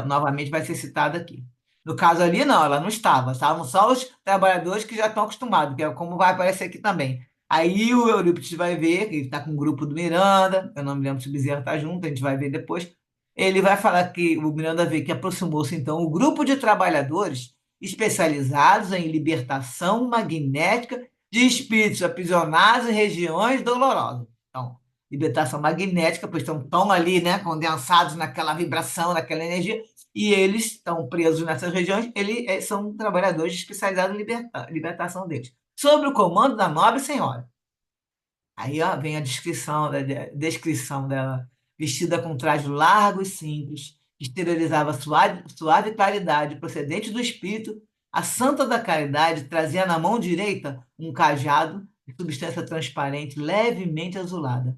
novamente vai ser citado aqui. No caso ali, não, ela não estava. Estavam só os trabalhadores que já estão acostumados, que é como vai aparecer aqui também. Aí o Eurípides vai ver, que ele está com o grupo do Miranda, eu não me lembro se o Bezerra está junto, a gente vai ver depois. Ele vai falar que o Miranda vê que aproximou-se, então, o grupo de trabalhadores especializados em libertação magnética de espíritos aprisionados em regiões dolorosas. Então, libertação magnética, pois estão ali, né, condensados naquela vibração, naquela energia, e eles estão presos nessas regiões, eles são trabalhadores especializados em libertação deles. Sob o comando da nobre senhora. Aí ó, vem a descrição dela, vestida com traje largo e simples, que exteriorizava suave claridade procedente do espírito. A santa da caridade trazia na mão direita um cajado de substância transparente levemente azulada,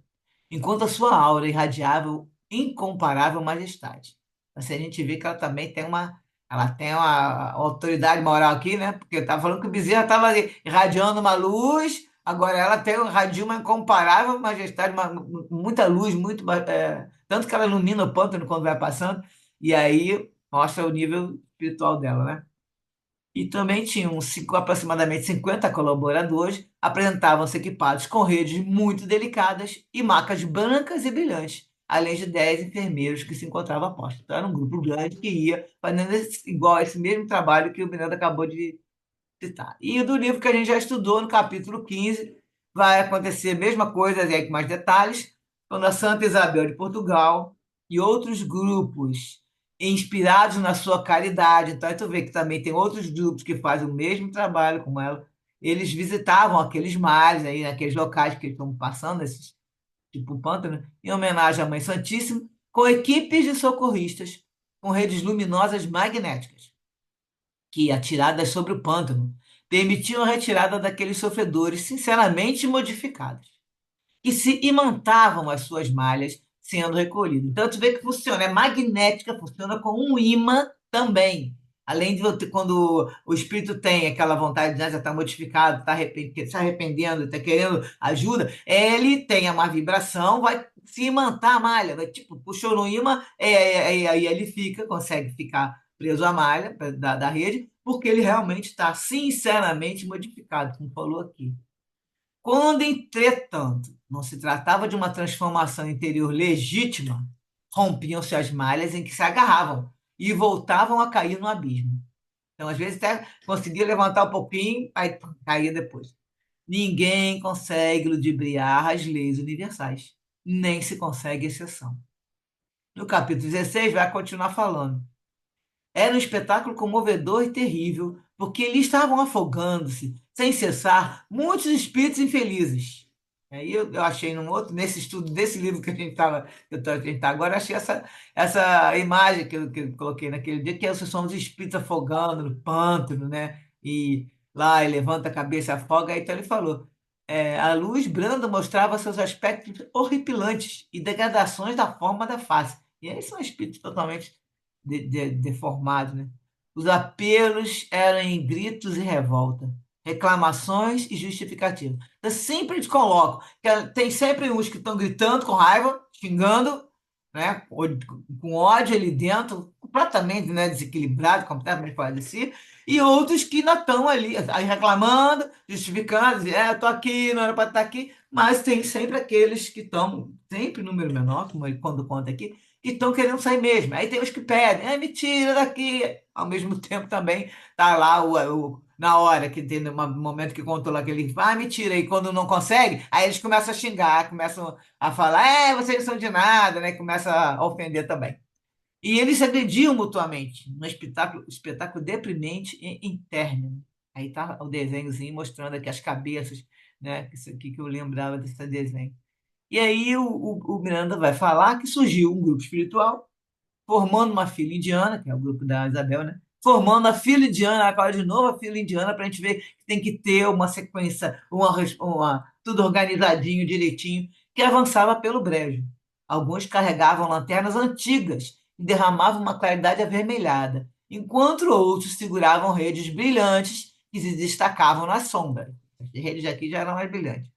enquanto a sua aura irradiava incomparável majestade. Assim, a gente vê que ela tem uma autoridade moral aqui, né? Porque estava falando que o Bezerra estava irradiando uma luz, agora ela irradia uma incomparável majestade, muita luz, tanto que ela ilumina o pântano quando vai passando, e aí mostra o nível espiritual dela, né? E também tinham aproximadamente 50 colaboradores, apresentavam-se equipados com redes muito delicadas e macas brancas e brilhantes, além de 10 enfermeiros que se encontravam a postos. Então, era um grupo grande que ia fazendo igual esse mesmo trabalho que o Miranda acabou de citar. E do livro que a gente já estudou, no capítulo 15, vai acontecer a mesma coisa, aí com mais detalhes, quando a Santa Isabel de Portugal e outros grupos inspirados na sua caridade, então aí tu vê que também tem outros grupos que fazem o mesmo trabalho como ela, eles visitavam aqueles mares aí, aqueles locais que estão passando, esses, tipo o pântano, em homenagem à Mãe Santíssima, com equipes de socorristas, com redes luminosas magnéticas que, atiradas sobre o pântano, permitiam a retirada daqueles sofredores sinceramente modificados, que se imantavam as suas malhas sendo recolhidos. Então, tu vê que funciona, é magnética, funciona como um imã também. Além de quando o espírito tem aquela vontade de já estar modificado, está se arrependendo, está querendo ajuda, ele tem uma vibração, vai se imantar a malha, vai, tipo, puxou no imã, aí ele consegue ficar preso à malha da rede, porque ele realmente está sinceramente modificado, como falou aqui. Quando, entretanto, não se tratava de uma transformação interior legítima, rompiam-se as malhas em que se agarravam e voltavam a cair no abismo. Então, às vezes, até conseguia levantar um pouquinho, aí caía depois. Ninguém consegue ludibriar as leis universais, nem se consegue exceção. No capítulo 16, vai continuar falando. Era um espetáculo comovedor e terrível, porque ali estavam afogando-se, sem cessar, muitos espíritos infelizes. Aí eu achei nesse estudo desse livro que a gente estava, a gente tá agora, achei essa imagem que eu coloquei naquele dia, são os espíritos afogando no pântano, né? E lá ele levanta a cabeça e afoga. Aí então ele falou: a luz branda mostrava seus aspectos horripilantes e degradações da forma da face. E aí são espíritos totalmente deformados, né? Os apelos eram em gritos e revolta, reclamações e justificativas. Eu sempre te coloco que tem sempre uns que estão gritando com raiva, xingando, né? Com ódio ali dentro, completamente, né, desequilibrado, completamente fora de si, e outros que ainda estão ali, aí reclamando, justificando, dizendo, eu estou aqui, não era para estar aqui, mas tem sempre aqueles que estão, sempre em número menor, como ele quando conta aqui, que estão querendo sair mesmo. Aí tem os que pedem, me tira daqui. Ao mesmo tempo também tá lá na hora que tem um momento que contou lá que ele vai, me tira. E quando não consegue, aí eles começam a xingar, começam a falar, vocês não são de nada, né? Começa a ofender também. E eles se agrediam mutuamente, num espetáculo deprimente e interno. Aí tá o desenhozinho mostrando aqui as cabeças, né? Isso aqui que eu lembrava desse desenho. E aí o Miranda vai falar que surgiu um grupo espiritual formando uma fila indiana, que é o grupo da Isabel, né? Formando a fila indiana, agora de novo a fila indiana, para a gente ver que tem que ter uma sequência, tudo organizadinho, direitinho, que avançava pelo brejo. Alguns carregavam lanternas antigas e derramavam uma claridade avermelhada, enquanto outros seguravam redes brilhantes que se destacavam na sombra. As redes aqui já eram mais brilhantes.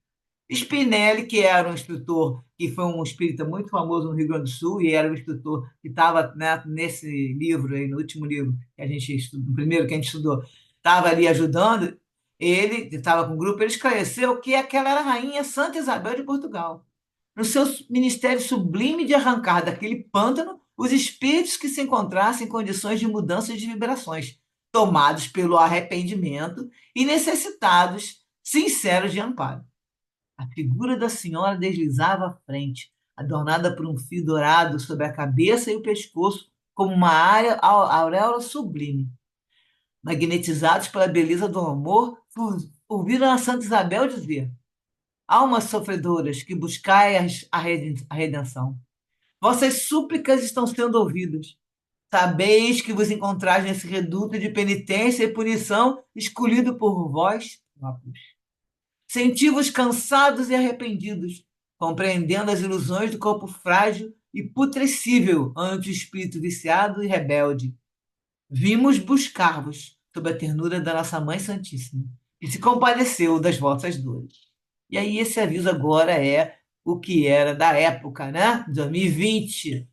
Spinelli, que era um escritor, que foi um espírita muito famoso no Rio Grande do Sul, e era um escritor que estava, né, nesse livro, aí, no último livro que a gente estudou, no primeiro que a gente estudou, estava ali ajudando, ele estava com o grupo, ele esclareceu que aquela era a rainha Santa Isabel de Portugal. No seu ministério sublime de arrancar daquele pântano os espíritos que se encontrassem em condições de mudança de vibrações, tomados pelo arrependimento e necessitados sinceros de amparo. A figura da senhora deslizava à frente, adornada por um fio dourado sobre a cabeça e o pescoço, como uma auréola sublime. Magnetizados pela beleza do amor, ouviram a Santa Isabel dizer: Almas sofredoras que buscais a redenção, vossas súplicas estão sendo ouvidas. Sabeis que vos encontrais nesse reduto de penitência e punição escolhido por vós próprios. Senti-vos cansados e arrependidos, compreendendo as ilusões do corpo frágil e putrescível ante o espírito viciado e rebelde. Vimos buscar-vos sob a ternura da nossa Mãe Santíssima, que se compadeceu das vossas dores. E aí esse aviso agora é o que era da época, né? 2020.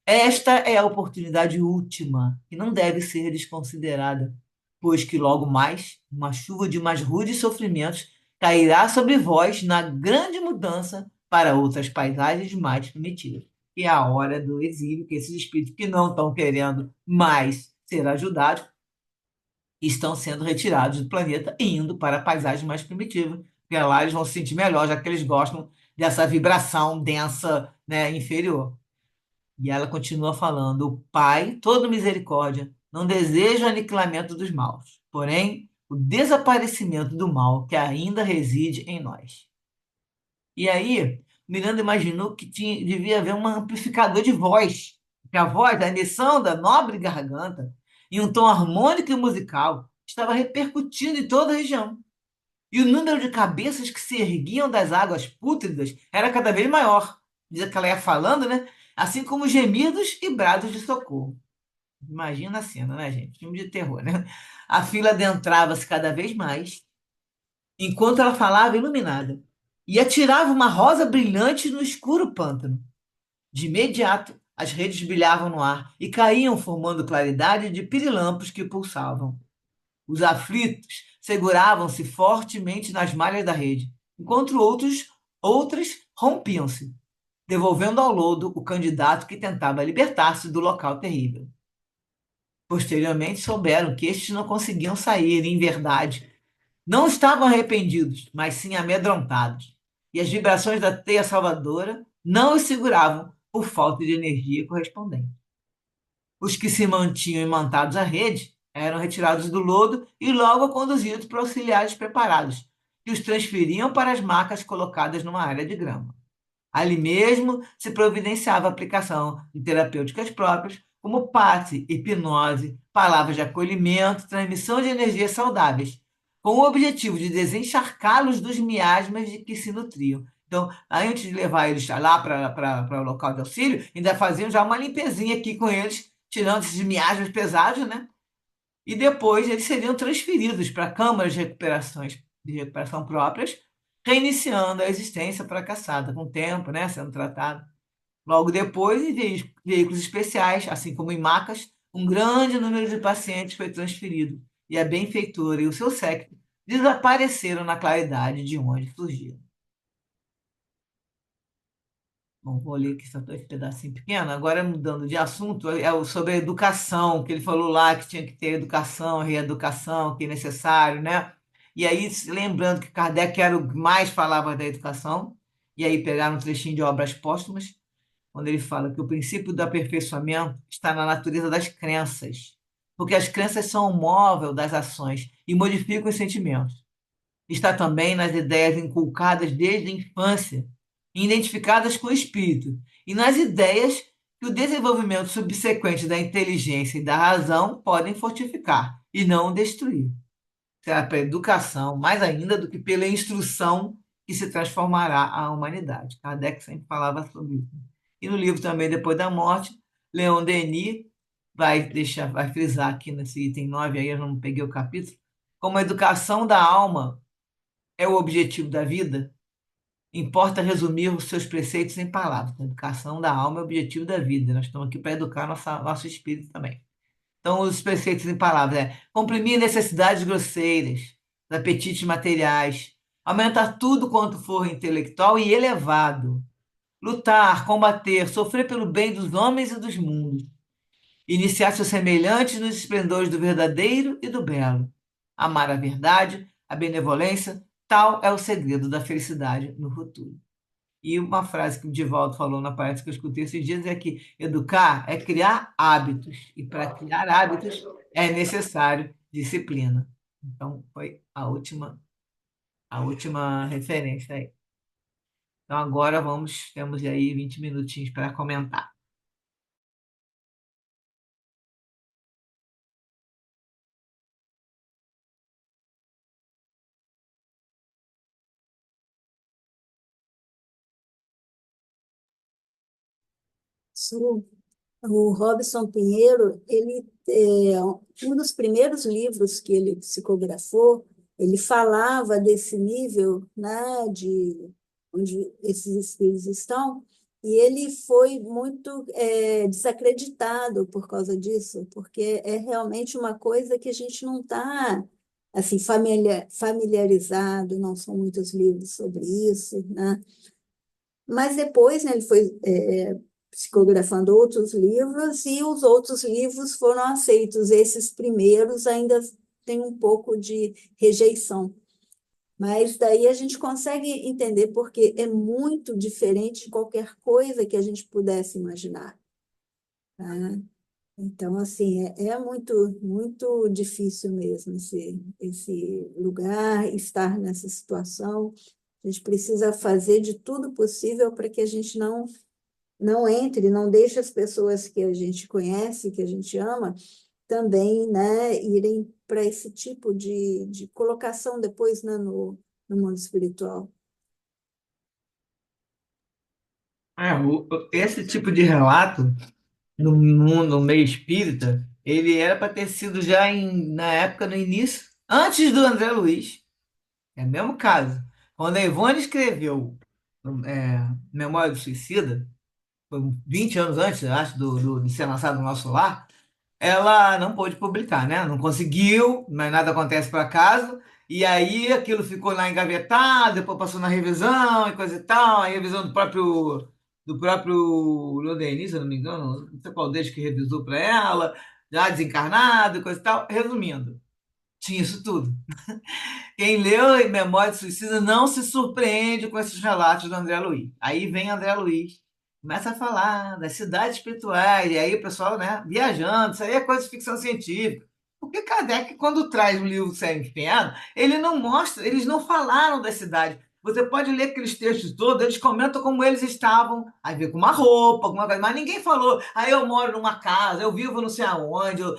Esta é a oportunidade última, que não deve ser desconsiderada, pois que logo mais uma chuva de mais rudes sofrimentos cairá sobre vós na grande mudança para outras paisagens mais primitivas. Que é a hora do exílio, que esses espíritos que não estão querendo mais ser ajudados estão sendo retirados do planeta e indo para paisagens mais primitivas, porque lá eles vão se sentir melhor, já que eles gostam dessa vibração densa, né, inferior. E ela continua falando: o Pai, todo misericórdia, não deseja o aniquilamento dos maus, porém o desaparecimento do mal que ainda reside em nós. E aí, Miranda imaginou que devia haver um amplificador de voz, que a voz, a emissão da nobre garganta, em um tom harmônico e musical, estava repercutindo em toda a região. E o número de cabeças que se erguiam das águas pútridas era cada vez maior. Diz que ela ia falando, né? Assim como gemidos e brados de socorro. Imagina a cena, né, gente? Filme de terror, né? A fila adentrava-se cada vez mais, enquanto ela falava iluminada, e atirava uma rosa brilhante no escuro pântano. De imediato, as redes brilhavam no ar e caíam formando claridade de pirilampos que pulsavam. Os aflitos seguravam-se fortemente nas malhas da rede, enquanto outras rompiam-se, devolvendo ao lodo o candidato que tentava libertar-se do local terrível. Posteriormente souberam que estes não conseguiam sair, em verdade. Não estavam arrependidos, mas sim amedrontados. E as vibrações da teia salvadora não os seguravam por falta de energia correspondente. Os que se mantinham imantados à rede eram retirados do lodo e logo conduzidos por auxiliares preparados, que os transferiam para as macas colocadas numa área de grama. Ali mesmo se providenciava a aplicação de terapêuticas próprias, como passe, hipnose, palavras de acolhimento, transmissão de energias saudáveis, com o objetivo de desencharcá-los dos miasmas de que se nutriam. Então, antes de levar eles lá para o local de auxílio, ainda faziam já uma limpezinha aqui com eles, tirando esses miasmas pesados, né? E depois eles seriam transferidos para câmaras de recuperação próprias, reiniciando a existência fracassada, com o tempo, né, sendo tratado. Logo depois, em veículos especiais, assim como em macas, um grande número de pacientes foi transferido, e a benfeitora e o seu séquito desapareceram na claridade de onde surgiram. Bom, vou ler aqui só esse pedacinho pequeno. Agora, mudando de assunto, sobre a educação, que ele falou lá que tinha que ter educação, reeducação, que é necessário, né? E aí, lembrando que Kardec era o que mais falava da educação, e aí pegaram um trechinho de Obras Póstumas, quando ele fala que o princípio do aperfeiçoamento está na natureza das crenças, porque as crenças são o móvel das ações e modificam os sentimentos. Está também nas ideias inculcadas desde a infância, identificadas com o espírito, e nas ideias que o desenvolvimento subsequente da inteligência e da razão podem fortificar e não destruir. Será pela educação, mais ainda do que pela instrução, que se transformará a humanidade. Kardec sempre falava sobre isso. E no livro também, Depois da Morte, Leon Denis vai frisar aqui nesse item 9, aí eu não peguei o capítulo, como a educação da alma é o objetivo da vida, importa resumir os seus preceitos em palavras. A educação da alma é o objetivo da vida. Nós estamos aqui para educar nosso espírito também. Então, os preceitos em palavras é comprimir necessidades grosseiras, apetites materiais, aumentar tudo quanto for intelectual e elevado, lutar, combater, sofrer pelo bem dos homens e dos mundos, iniciar seus semelhantes nos esplendores do verdadeiro e do belo, amar a verdade, a benevolência, Tal é o segredo da felicidade no futuro. E uma frase que o Divaldo falou na palestra que eu escutei esses dias é que educar é criar hábitos, e para criar hábitos é necessário disciplina. Então, foi a última referência aí. Então, agora temos aí 20 minutinhos para comentar. Sim. O Robson Pinheiro, um dos primeiros livros que ele psicografou, ele falava desse nível, né, de onde esses espíritos estão, e ele foi muito desacreditado por causa disso, porque é realmente uma coisa que a gente não está assim familiarizado, não são muitos livros sobre isso, né? Mas depois, né, ele foi psicografando outros livros e os outros livros foram aceitos. Esses primeiros ainda têm um pouco de rejeição. Mas daí a gente consegue entender porque é muito diferente de qualquer coisa que a gente pudesse imaginar. Tá? Então, assim, é muito, muito difícil mesmo esse lugar, estar nessa situação. A gente precisa fazer de tudo possível para que a gente não entre, não deixe as pessoas que a gente conhece, que a gente ama, também, né, irem para esse tipo de colocação depois, né, no mundo espiritual. Esse tipo de relato no meio espírita, ele era para ter sido já na época, no início, antes do André Luiz. É o mesmo caso. Quando a Ivone escreveu Memória do Suicida, foi 20 anos antes, eu acho, de ser lançado no nosso lar, ela não pôde publicar, né? Não conseguiu, mas nada acontece por acaso. E aí aquilo ficou lá engavetado, depois passou na revisão e coisa e tal, a revisão do próprio Lodenis, se eu não me engano, não sei qual deles que revisou para ela, já desencarnado e coisa e tal. Resumindo, tinha isso tudo. Quem leu em Memória de Suicida não se surpreende com esses relatos do André Luiz. Aí vem André Luiz, começa a falar das cidades espirituais, e aí o pessoal, né, viajando, isso aí é coisa de ficção científica. Porque Kardec, quando traz o livro Céu e Inferno, ele não mostra, eles não falaram das cidades. Você pode ler aqueles textos todos, eles comentam como eles estavam, aí vê com uma roupa, alguma coisa, mas ninguém falou, aí eu moro numa casa, eu vivo não sei aonde, eu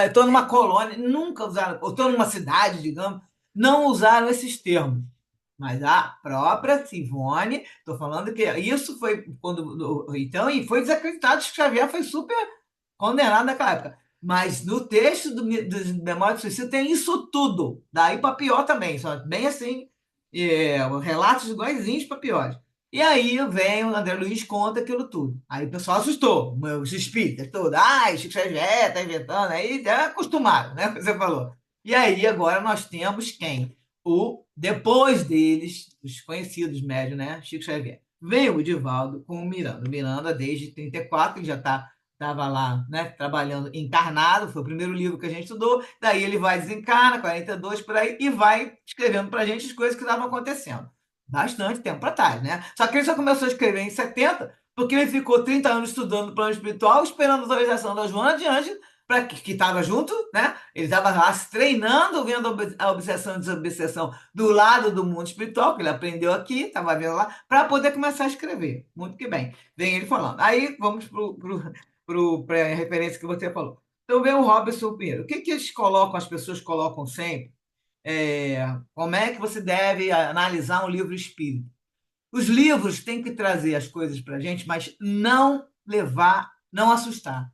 estou numa colônia, nunca usaram, eu estou numa cidade, digamos, não usaram esses termos. Mas a própria Ivone, estou falando que isso foi quando. Então, e foi desacreditado, que Xavier foi super condenado naquela época. Mas no texto do Memória do Suicídio tem isso tudo. Daí para pior também, só bem assim, relatos iguaizinhos para piores. E aí vem o André Luiz conta aquilo tudo. Aí o pessoal assustou, os espíritas todos. Ah, Chico Xavier está inventando. Aí já acostumaram, né? Você falou. E aí agora nós temos quem? Depois deles, os conhecidos médios, né? Chico Xavier. Veio o Divaldo com o Miranda. O Miranda, desde 34, ele já estava lá, né, trabalhando encarnado, foi o primeiro livro que a gente estudou, daí ele vai desencarna, 42 por aí, e vai escrevendo para a gente as coisas que estavam acontecendo. Bastante tempo para trás, né? Só que ele só começou a escrever em 70, porque ele ficou 30 anos estudando plano espiritual, esperando a autorização da Joana de Ângeles, que estava junto, né? Ele estava lá se treinando, vendo a obsessão e desobsessão do lado do mundo espiritual, que ele aprendeu aqui, estava vendo lá, para poder começar a escrever. Muito que bem. Vem ele falando. Aí vamos para a referência que você falou. Então vem o Robson Pinheiro. O que, que eles colocam, as pessoas colocam sempre? Como é que você deve analisar um livro espírita? Os livros têm que trazer as coisas para a gente, mas não levar, não assustar.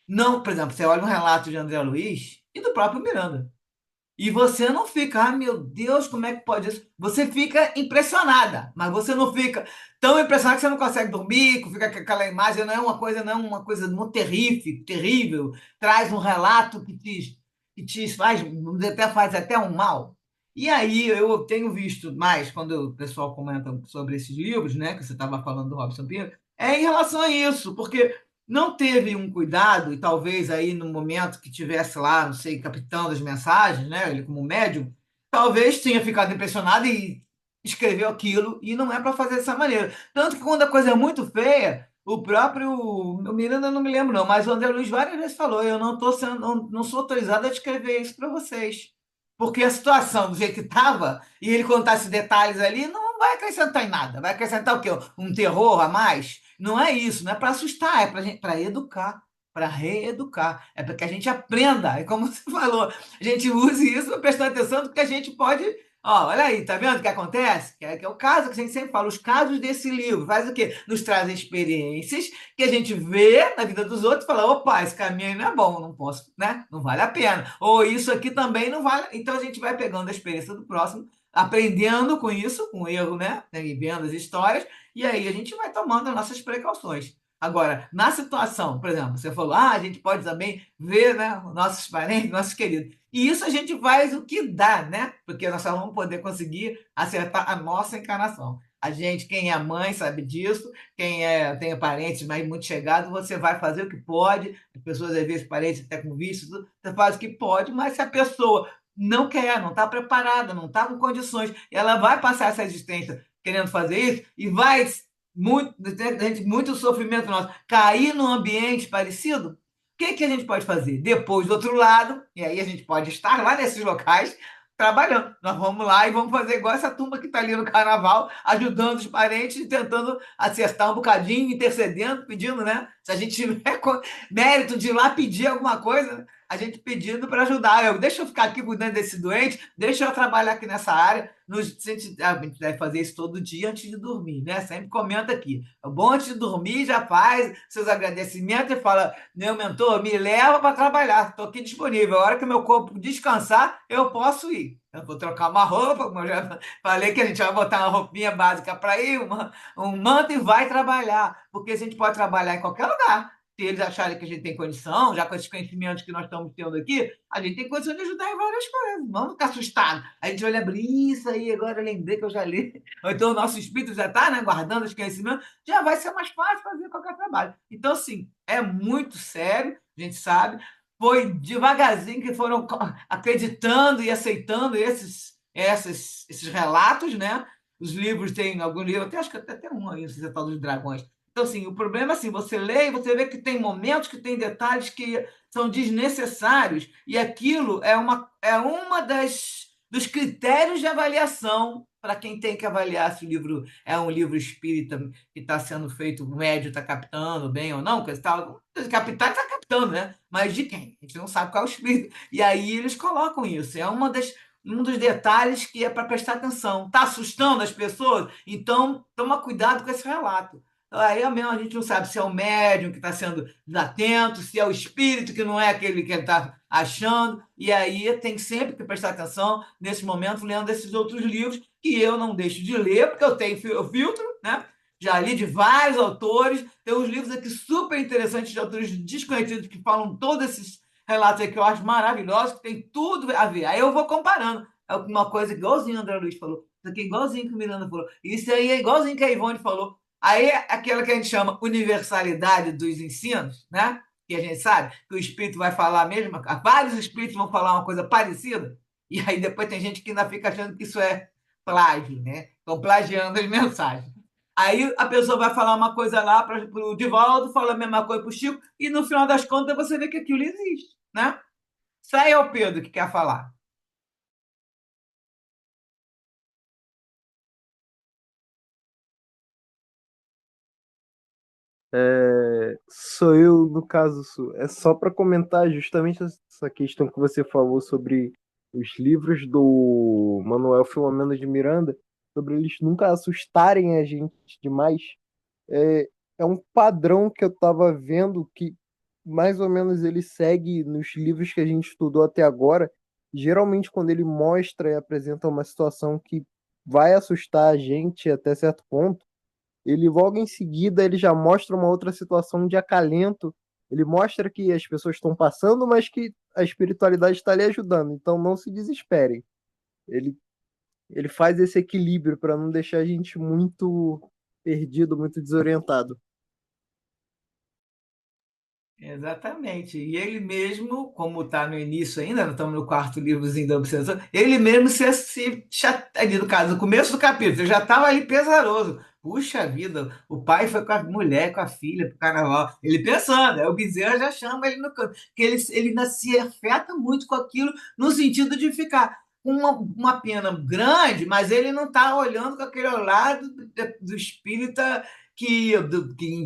Não, por exemplo, você olha um relato de André Luiz e do próprio Miranda. E você não fica, ah, meu Deus, como é que pode isso? Você fica impressionada, mas você não fica tão impressionada que você não consegue dormir, que fica com aquela imagem, não é uma coisa muito terrível, traz um relato que te faz até um mal. E aí eu tenho visto mais, quando o pessoal comenta sobre esses livros, né, que você estava falando do Robson Pinheiro, é em relação a isso, porque não teve um cuidado, e talvez aí no momento que tivesse lá, não sei, captando as mensagens, né, ele como médium, talvez tenha ficado impressionado e escreveu aquilo, e não é para fazer dessa maneira. Tanto que quando a coisa é muito feia, o próprio, o Miranda não me lembro não, mas o André Luiz várias vezes falou, eu não tô sendo, não sou autorizado a escrever isso para vocês. Porque a situação do jeito que estava, e ele contar esses detalhes ali, não vai acrescentar em nada. Vai acrescentar o quê? Um terror a mais? Não é isso, não é para assustar, é para educar, para reeducar. É para que a gente aprenda. E como você falou, a gente use isso para prestar atenção do que a gente pode. Ó, olha aí, tá vendo o que acontece? Que é o caso que a gente sempre fala, os casos desse livro. Faz o quê? Nos trazem experiências que a gente vê na vida dos outros e fala, opa, esse caminho aí não é bom, não posso, né? Não vale a pena. Ou isso aqui também não vale. Então a gente vai pegando a experiência do próximo, aprendendo com isso, com o erro, né? E vendo as histórias, e aí a gente vai tomando as nossas precauções. Agora, na situação, por exemplo, você falou, a gente pode também ver, né, nossos parentes, nossos queridos. E isso a gente faz o que dá, né? Porque nós só vamos poder conseguir acertar a nossa encarnação. A gente, quem é mãe, sabe disso. Quem tem parentes mais muito chegados, você vai fazer o que pode. As pessoas, às vezes, parentes até com vício, você faz o que pode, mas se a pessoa não quer, não está preparada, não está com condições, ela vai passar essa existência querendo fazer isso e vai muito sofrimento nosso, cair num ambiente parecido, o que a gente pode fazer? Depois, do outro lado, e aí a gente pode estar lá nesses locais trabalhando. Nós vamos lá e vamos fazer igual essa turma que está ali no carnaval, ajudando os parentes e tentando acertar um bocadinho, intercedendo, pedindo, né? Se a gente tiver mérito de ir lá pedir alguma coisa, a gente pedindo para ajudar. Deixa eu ficar aqui cuidando desse doente, deixa eu trabalhar aqui nessa área. A gente deve fazer isso todo dia antes de dormir, né? Sempre comenta aqui. É bom antes de dormir, já faz seus agradecimentos e fala: meu mentor, me leva para trabalhar, estou aqui disponível. A hora que o meu corpo descansar, eu posso ir. Eu vou trocar uma roupa, como eu já falei que a gente vai botar uma roupinha básica para ir, um manto e vai trabalhar. Porque a gente pode trabalhar em qualquer lugar. Se eles acharem que a gente tem condição, já com esses conhecimentos que nós estamos tendo aqui, a gente tem condição de ajudar em várias coisas. Vamos ficar assustados. A gente olha, abrir isso aí, agora eu lembrei que eu já li. Ou então o nosso espírito já está, né, guardando os conhecimentos, já vai ser mais fácil fazer qualquer trabalho. Então, assim, é muito sério, a gente sabe. Foi devagarzinho que foram acreditando e aceitando esses relatos, né? Os livros têm algum livro, até acho que até tem um aí, não sei se é tal dos dragões. Então, assim, o problema é assim, você lê e você vê que tem momentos, que tem detalhes que são desnecessários, e aquilo é uma dos critérios de avaliação para quem tem que avaliar se o livro é um livro espírita que está sendo feito, o médio está captando bem ou não, coisa e tal. Captar está captando, né? Mas de quem? A gente não sabe qual é o espírito. E aí eles colocam isso. Um dos detalhes que é para prestar atenção. Está assustando as pessoas? Então, toma cuidado com esse relato. Aí mesmo a gente não sabe se é o médium que está sendo desatento, se é o espírito que não é aquele que ele está achando. E aí tem sempre que prestar atenção nesse momento, lendo esses outros livros, que eu não deixo de ler, porque eu tenho eu filtro, né? Já li de vários autores, tem uns livros aqui super interessantes de autores desconhecidos que falam todos esses relatos aqui que eu acho maravilhosos, que tem tudo a ver. Aí eu vou comparando. É uma coisa igualzinho o André Luiz falou, isso aqui é igualzinho que o Miranda falou, isso aí é igualzinho que a Ivone falou. Aí, aquela que a gente chama universalidade dos ensinos, né? Que a gente sabe que o espírito vai falar mesmo, vários espíritos vão falar uma coisa parecida, e aí depois tem gente que ainda fica achando que isso é plágio, né? Estão plagiando as mensagens. Aí a pessoa vai falar uma coisa lá para o Divaldo, fala a mesma coisa para o Chico, e no final das contas você vê que aquilo existe, né? Isso aí é o Pedro que quer falar. Sou eu, no caso, é só para comentar justamente essa questão que você falou sobre os livros do Manuel Filomeno de Miranda, sobre eles nunca assustarem a gente demais. É, é um padrão que eu estava vendo que mais ou menos ele segue nos livros que a gente estudou até agora. Geralmente, quando ele mostra e apresenta uma situação que vai assustar a gente até certo ponto, ele logo em seguida ele já mostra uma outra situação de acalento. Ele mostra que as pessoas estão passando, mas que a espiritualidade está lhe ajudando. Então não se desesperem. Ele, ele faz esse equilíbrio para não deixar a gente muito perdido, muito desorientado. Exatamente. E ele mesmo, como está no início ainda, nós estamos no quarto livrozinho da obsessão, ele mesmo ali no caso, no começo do capítulo, ele já estava ali pesaroso. Puxa vida, o pai foi com a mulher, com a filha para o carnaval. Ele pensando, aí o Bezerra já chama ele no canto, que ele ainda se afeta muito com aquilo, no sentido de ficar com uma pena grande, mas ele não está olhando com aquele olhar do espírita que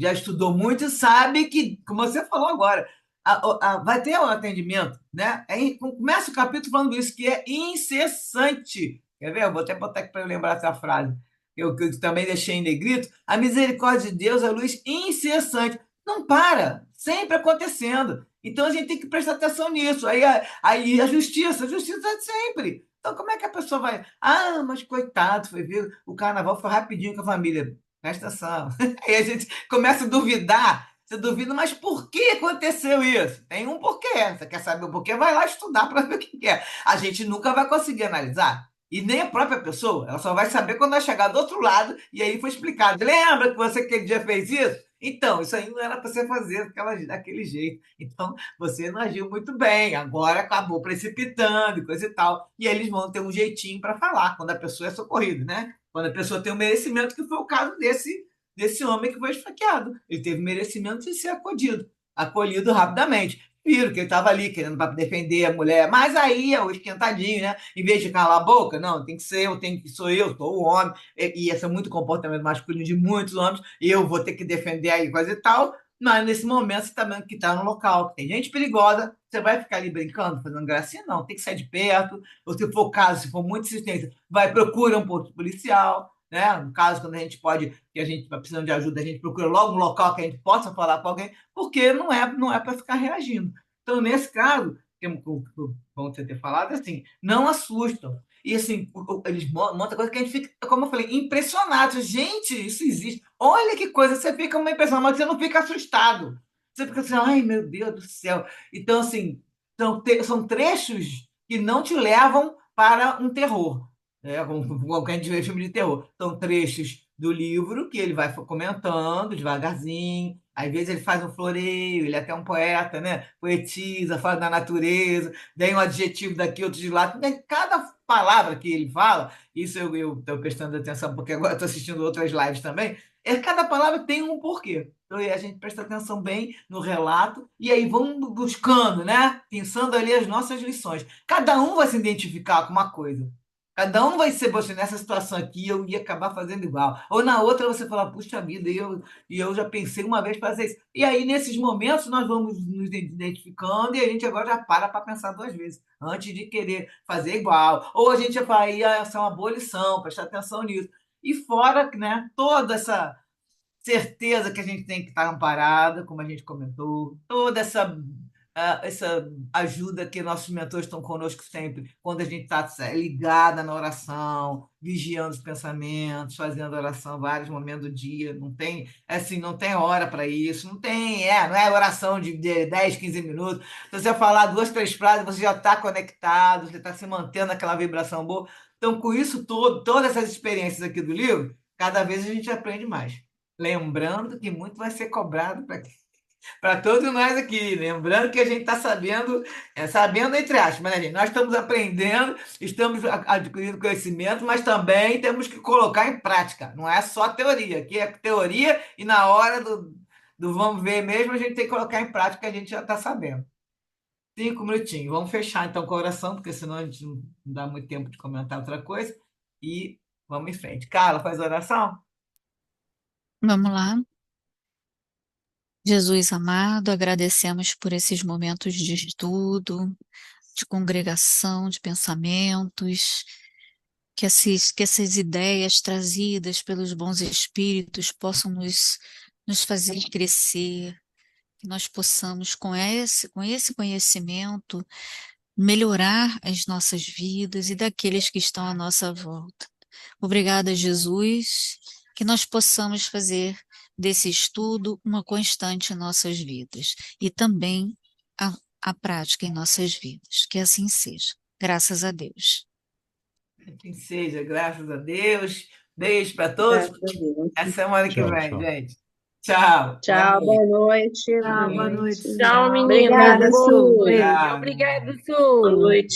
já estudou muito e sabe que, como você falou agora, vai ter um atendimento, né? Começa o capítulo falando isso, que é incessante. Quer ver? Eu vou até botar aqui para eu lembrar essa frase, que eu também deixei em negrito. A misericórdia de Deus é a luz incessante. Não para, sempre acontecendo. Então a gente tem que prestar atenção nisso. Aí a justiça é sempre. Então, como é que a pessoa vai? Ah, mas coitado, foi ver, o carnaval foi rapidinho com a família. Presta atenção. Aí a gente começa a duvidar. Você duvida, mas por que aconteceu isso? Tem um porquê. Você quer saber o porquê? Vai lá estudar para ver o que é. A gente nunca vai conseguir analisar. E nem a própria pessoa. Ela só vai saber quando vai chegar do outro lado e aí foi explicado. Lembra que você aquele dia fez isso? Então, isso aí não era para você fazer daquele jeito. Então, você não agiu muito bem. Agora acabou precipitando e coisa e tal. E aí eles vão ter um jeitinho para falar quando a pessoa é socorrida, né? Quando a pessoa tem um merecimento, que foi o caso desse homem que foi esfaqueado. Ele teve merecimento de ser acolhido rapidamente. Viram que ele estava ali querendo para defender a mulher, mas aí é o esquentadinho, né? Em vez de calar a boca, não, tem que ser eu, sou eu, sou o homem, e esse é muito comportamento masculino de muitos homens, e eu vou ter que defender aí coisa e tal. Mas nesse momento você está vendo que está no local, que tem gente perigosa, você vai ficar ali brincando, fazendo gracinha? Não, tem que sair de perto, ou se for caso, se for muita insistência, vai, procura um posto policial, né? No caso, quando a gente pode, que a gente está precisando de ajuda, a gente procura logo um local que a gente possa falar com alguém, porque não é para ficar reagindo. Então, nesse caso, como você ter falado, assim, não assustam. E assim, eles montam coisa que a gente fica, como eu falei, impressionado. Gente, isso existe. Olha que coisa, você fica uma impressão, mas você não fica assustado. Você fica assim, ai meu Deus do céu. Então, assim, são trechos que não te levam para um terror, né? Como a gente vê em filme de terror. São trechos do livro que ele vai comentando devagarzinho. Às vezes ele faz um floreio, ele é até um poeta, né? Poetiza, fala da natureza, daí um adjetivo daqui, outro de lá. Cada palavra que ele fala, isso eu estou prestando atenção, porque agora estou assistindo outras lives também, cada palavra tem um porquê. Então a gente presta atenção bem no relato e aí vamos buscando, né? Pensando ali as nossas lições. Cada um vai se identificar com uma coisa. Cada um vai ser, poxa, nessa situação aqui eu ia acabar fazendo igual. Ou na outra você fala, puxa vida, e eu já pensei uma vez fazer isso. E aí, nesses momentos, nós vamos nos identificando e a gente agora já para pensar duas vezes, antes de querer fazer igual. Ou a gente já fala, essa é uma boa lição, prestar atenção nisso. E fora, né, toda essa certeza que a gente tem que estar amparado, como a gente comentou, toda essa ajuda que nossos mentores estão conosco sempre, quando a gente está ligada na oração, vigiando os pensamentos, fazendo oração vários momentos do dia, não tem, assim, não tem hora para isso, não é oração de 10, 15 minutos. Se você falar duas, três frases, você já está conectado, você está se mantendo naquela vibração boa. Então, com isso todo, todas essas experiências aqui do livro, cada vez a gente aprende mais. Lembrando que muito vai ser cobrado para todos nós aqui. Lembrando que a gente está sabendo entre aspas, né, gente? Nós estamos aprendendo, estamos adquirindo conhecimento, mas também temos que colocar em prática. Não é só teoria. Aqui é teoria e na hora do vamos ver mesmo, a gente tem que colocar em prática, a gente já está sabendo. 5 minutinhos. Vamos fechar então com a oração, porque senão a gente não dá muito tempo de comentar outra coisa. E vamos em frente. Carla, faz a oração? Vamos lá. Jesus amado, agradecemos por esses momentos de estudo, de congregação, de pensamentos, que essas ideias trazidas pelos bons espíritos possam nos fazer crescer, que nós possamos, com esse conhecimento, melhorar as nossas vidas e daqueles que estão à nossa volta. Obrigada, Jesus, que nós possamos fazer desse estudo uma constante em nossas vidas e também a prática em nossas vidas. Que assim seja. Graças a Deus. Assim seja, graças a Deus. Beijo para todos. Graças a Deus. Até semana que Tchau, vem, tchau. gente. Tchau. Tchau, boa noite. Tchau, boa noite. Tchau, menina. Obrigada, Su. Beijo. Obrigado. Obrigada, Su. Boa noite.